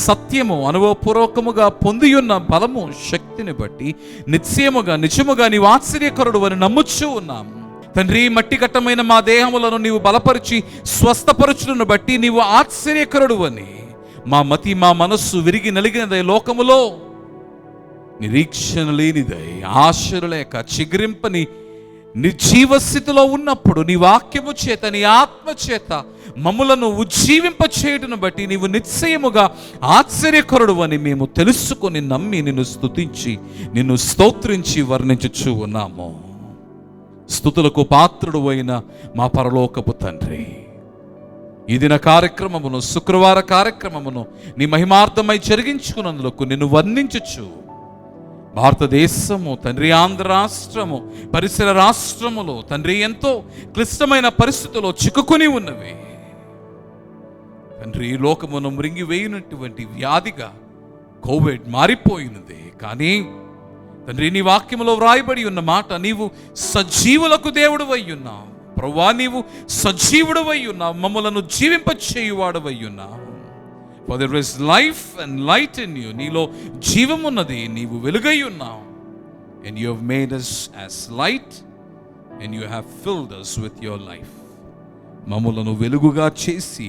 సత్యము, అనుభవపూర్వకముగా పొంది ఉన్న బలము, శక్తిని బట్టి నిశ్చయముగా నిజముగా నీవు ఆశ్చర్యకరుడు అని నమ్ముచూ ఉన్నాము తండ్రి. మట్టి ఘట్టమైన మా దేహములను నీవు బలపరిచి స్వస్థపరచులను బట్టి నీవు ఆశ్చర్యకరుడు అని మా మతి, మా మనస్సు విరిగి నలిగినదై లోకములో నిరీక్షణ లేనిదై, ఆశలు లేక చిగురింపని నిర్జీవ స్థితిలో ఉన్నప్పుడు నీ వాక్యము చేత, నీ ఆత్మ చేత మమ్ములను ఉజ్జీవింప చేయుటను బట్టి నీవు నిశ్చయముగా ఆశ్చర్యకరుడు అని మేము తెలుసుకొని నమ్మి నిన్ను స్తుతించి నిన్ను స్తోత్రించి వర్ణించుచూ ఉన్నాము. స్తుతులకు పాత్రుడు అయిన మా పరలోకపు తండ్రి, ఈ దిన కార్యక్రమమును, శుక్రవార కార్యక్రమమును నీ మహిమార్థమై జరిగించుకున్నందుకు నిన్ను వర్ణించుచు భారతదేశము తండ్రి, ఆంధ్ర రాష్ట్రము, పరిసర రాష్ట్రములో తండ్రి ఎంతో క్లిష్టమైన పరిస్థితుల్లో చిక్కుకొని ఉన్నవి తండ్రి. లోకమును మృంగివేయునటువంటి వ్యాధిగా కోవిడ్ మారిపోయినది. కానీ తండ్రి నీ వాక్యములో వ్రాయబడి ఉన్న మాట, నీవు సజీవులకు దేవుడు అయ్యున్నావు ప్రభువా, నీవు సజీవుడు అయ్యున్నావు, మమ్మలను జీవింపచేయువాడు అయ్యున్నావు. For there is life and light in you. నీలో జీవమున్నది, నీవు వెలుగై ఉన్నావు. And you have made us as light and you have filled us with your life. మమ్ములను వెలుగుగా చేసి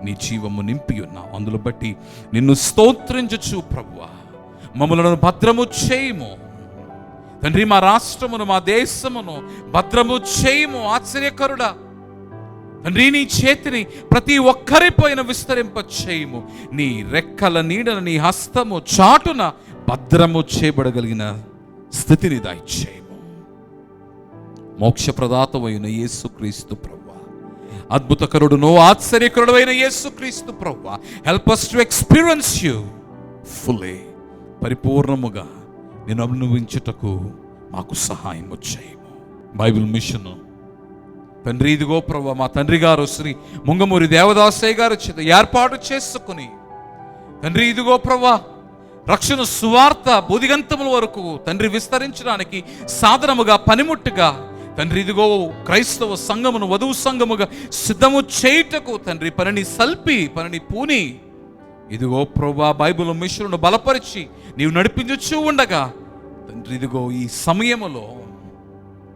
నీ జీవము నింపి ఉన్నావు. అందులో బట్టి నిన్ను స్తోత్రించుచు ప్రభువా, మమ్ములను భద్రము చేయము తండ్రి. మా రాష్ట్రమును, మా దేశమును భద్రము చేయము ఆశ్చర్యకరుడా తండ్రి. నీ చేతిని ప్రతి ఒక్కరిపైన విస్తరింప చేయము. నీ రెక్కల నీడన నీ హస్తము చాటున భద్రము చేయబడగలిగిన స్థితిని దయచేయము. మోక్షప్రదాతమైన యేసుక్రీస్తు ప్రభువా, అద్భుతకరుడును ఆశ్చర్యకరుడైన యేసుక్రీస్తు ప్రభువా, help us to experience you fully. పరిపూర్ణముగా నేను అనుభవించుటకు మాకు సహాయం చేయము. బైబిల్ మిషన్ తండ్రి, ఇదిగో ప్రభువా, మా తండ్రి గారు శ్రీ ముంగమూరి దేవదాసయ్య గారి చేత ఏర్పాటు చేసుకుని తండ్రి, ఇదిగో ప్రభువా, రక్షణ సువార్త బోధిగంతముల వరకు తండ్రి విస్తరించడానికి సాధనముగా, పనిముట్టుగా తండ్రి, ఇదిగో క్రైస్తవ సంఘమును వధువు సంఘముగా సిద్ధము చేయుటకు తండ్రి పనిని సల్పి, పనిని పూని ఇదిగో ప్రభువా బైబిల్ మిషన్ను బలపరిచి నీవు నడిపించుచూ ఉండగా తండ్రి, ఇదిగో ఈ సమయములో,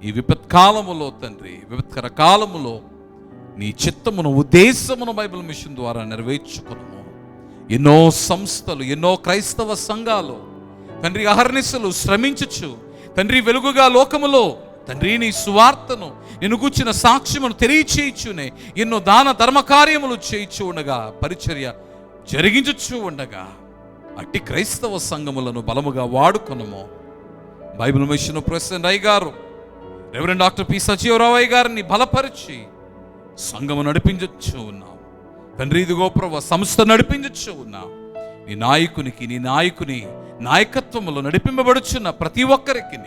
ఈ విపత్కాలములో తండ్రి, విపత్కర కాలములో నీ చిత్తమును, ఉద్దేశమును బైబిల్ మిషన్ ద్వారా నెరవేర్చుకును. ఎన్నో సంస్థలు, ఎన్నో క్రైస్తవ సంఘాలు తండ్రి అహర్నిశలు శ్రమించుచు తండ్రి వెలుగుగా లోకములో తండ్రి నీ సువార్తను, నిన్ను గూర్చిన సాక్ష్యమును తెలియచేయుచునే ఎన్నో దాన ధర్మ కార్యములు చేయించు ఉండగా, పరిచర్య జరిగించుచూ ఉండగా అట్టి క్రైస్తవ సంఘములను బలముగా వాడుకొనము. బైబిల్ మిషన్ ప్రెసిడెంట్ అయ్య గారు రెవరెండ్ డాక్టర్ పి సజీవరావు గారిని బలపరిచి సంఘము నడిపించచ్చు ఉన్నాం. తండ్రి ఇదిగో ప్రభువా, సంస్థ నడిపించచ్చు ఉన్నాం. నీ నాయకుని నాయకత్వములో నడిపింపబడుచున్న ప్రతి ఒక్కరికి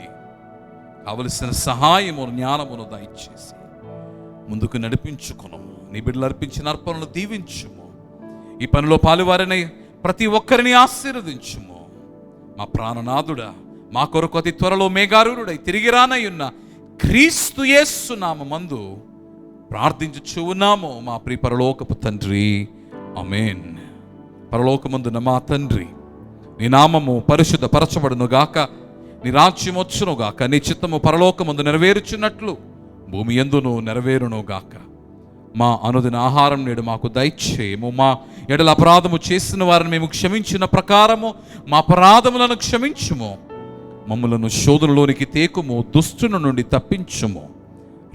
కావలసిన సహాయము జ్ఞానమును దయచేసి ముందుకు నడిపించుకున్నాము. నీ బిడ్డలు అర్పించిన అర్పణలు దీవించుము. ఈ పనిలో పాలువారిని ప్రతి ఒక్కరిని ఆశీర్వదించుము. మా ప్రాణనాథుడా, మా కొరకు అతి త్వరలో మేఘారూఢుడై తిరిగి రానయ్యున్న క్రీస్తు యేసు నామమందు ప్రార్థించుచు ఉన్నాము మా ప్రియ పరలోకపు తండ్రి, ఆమేన్. పరలోకమందున మా తండ్రి, నీ నామము పరిశుద్ధ పరచబడును గాక, నీ రాజ్యం వచ్చును గాక, నీ చిత్తము పరలోకమందు నెరవేరుచున్నట్లు భూమి యందును నెరవేరును గాక. మా అనుదిన ఆహారం నేడు మాకు దయచేయము. మా ఎడల అపరాధము చేసిన వారిని మేము క్షమించిన ప్రకారము మా అపరాధములను క్షమించుము. మమ్ములను శోధనలోనికి తేకుము, దుష్టుని నుండి తప్పించుము.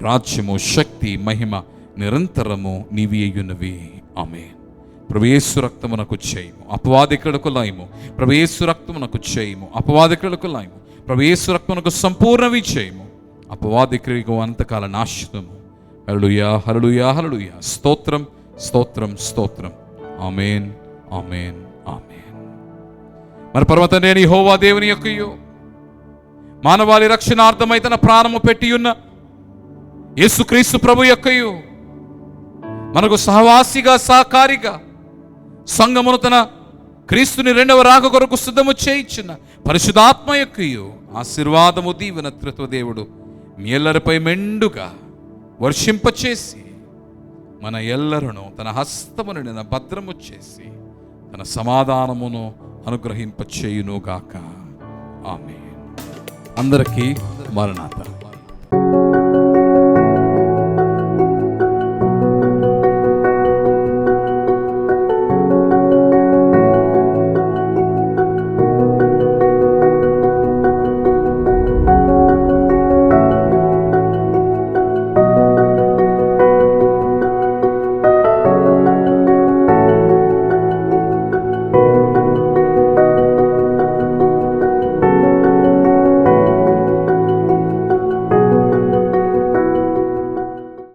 రాజ్యము, శక్తి, మహిమ నిరంతరము నీవి అయ్యున్నవి. ఆమేన్. ప్రభు యేసు రక్తమునకు చేయము, అపవాదికులకు లాయము. ప్రభు యేసు రక్తమునకు చేయము, అపవాదికులకు లాయము. ప్రభు యేసు రక్తమునకు సంపూర్ణవి చేయము, అపవాదికులకు అంతకాల నాశనము. హల్లెలూయా, హల్లెలూయా, హల్లెలూయా. స్తోత్రం, స్తోత్రం, స్తోత్రం. ఆమేన్, ఆమేన్, ఆమేన్. మన పర్వతనేని యెహోవా దేవుని యొక్కయు మానవాళి రక్షణార్థమై తన ప్రాణము పెట్టి ఉన్న యేసుక్రీస్తు ప్రభు యొక్కయు మనకు సహవాసిగా, సహకారిగా సంఘమును తన క్రీస్తుని రెండవ రాక కొరకు సిద్ధము చేయించిన పరిశుద్ధాత్మ యొక్కయు ఆశీర్వాదము, దీవెన త్రిత్వ దేవుడు మీ ఎల్లరిపై మెండుగా వర్షింపచేసి మన ఎల్లరను తన హస్తము నిండిన భద్రము చేసి తన సమాధానమును అనుగ్రహింపచేయునుగాక. ఆమేన్. అందరికీ మరణాత.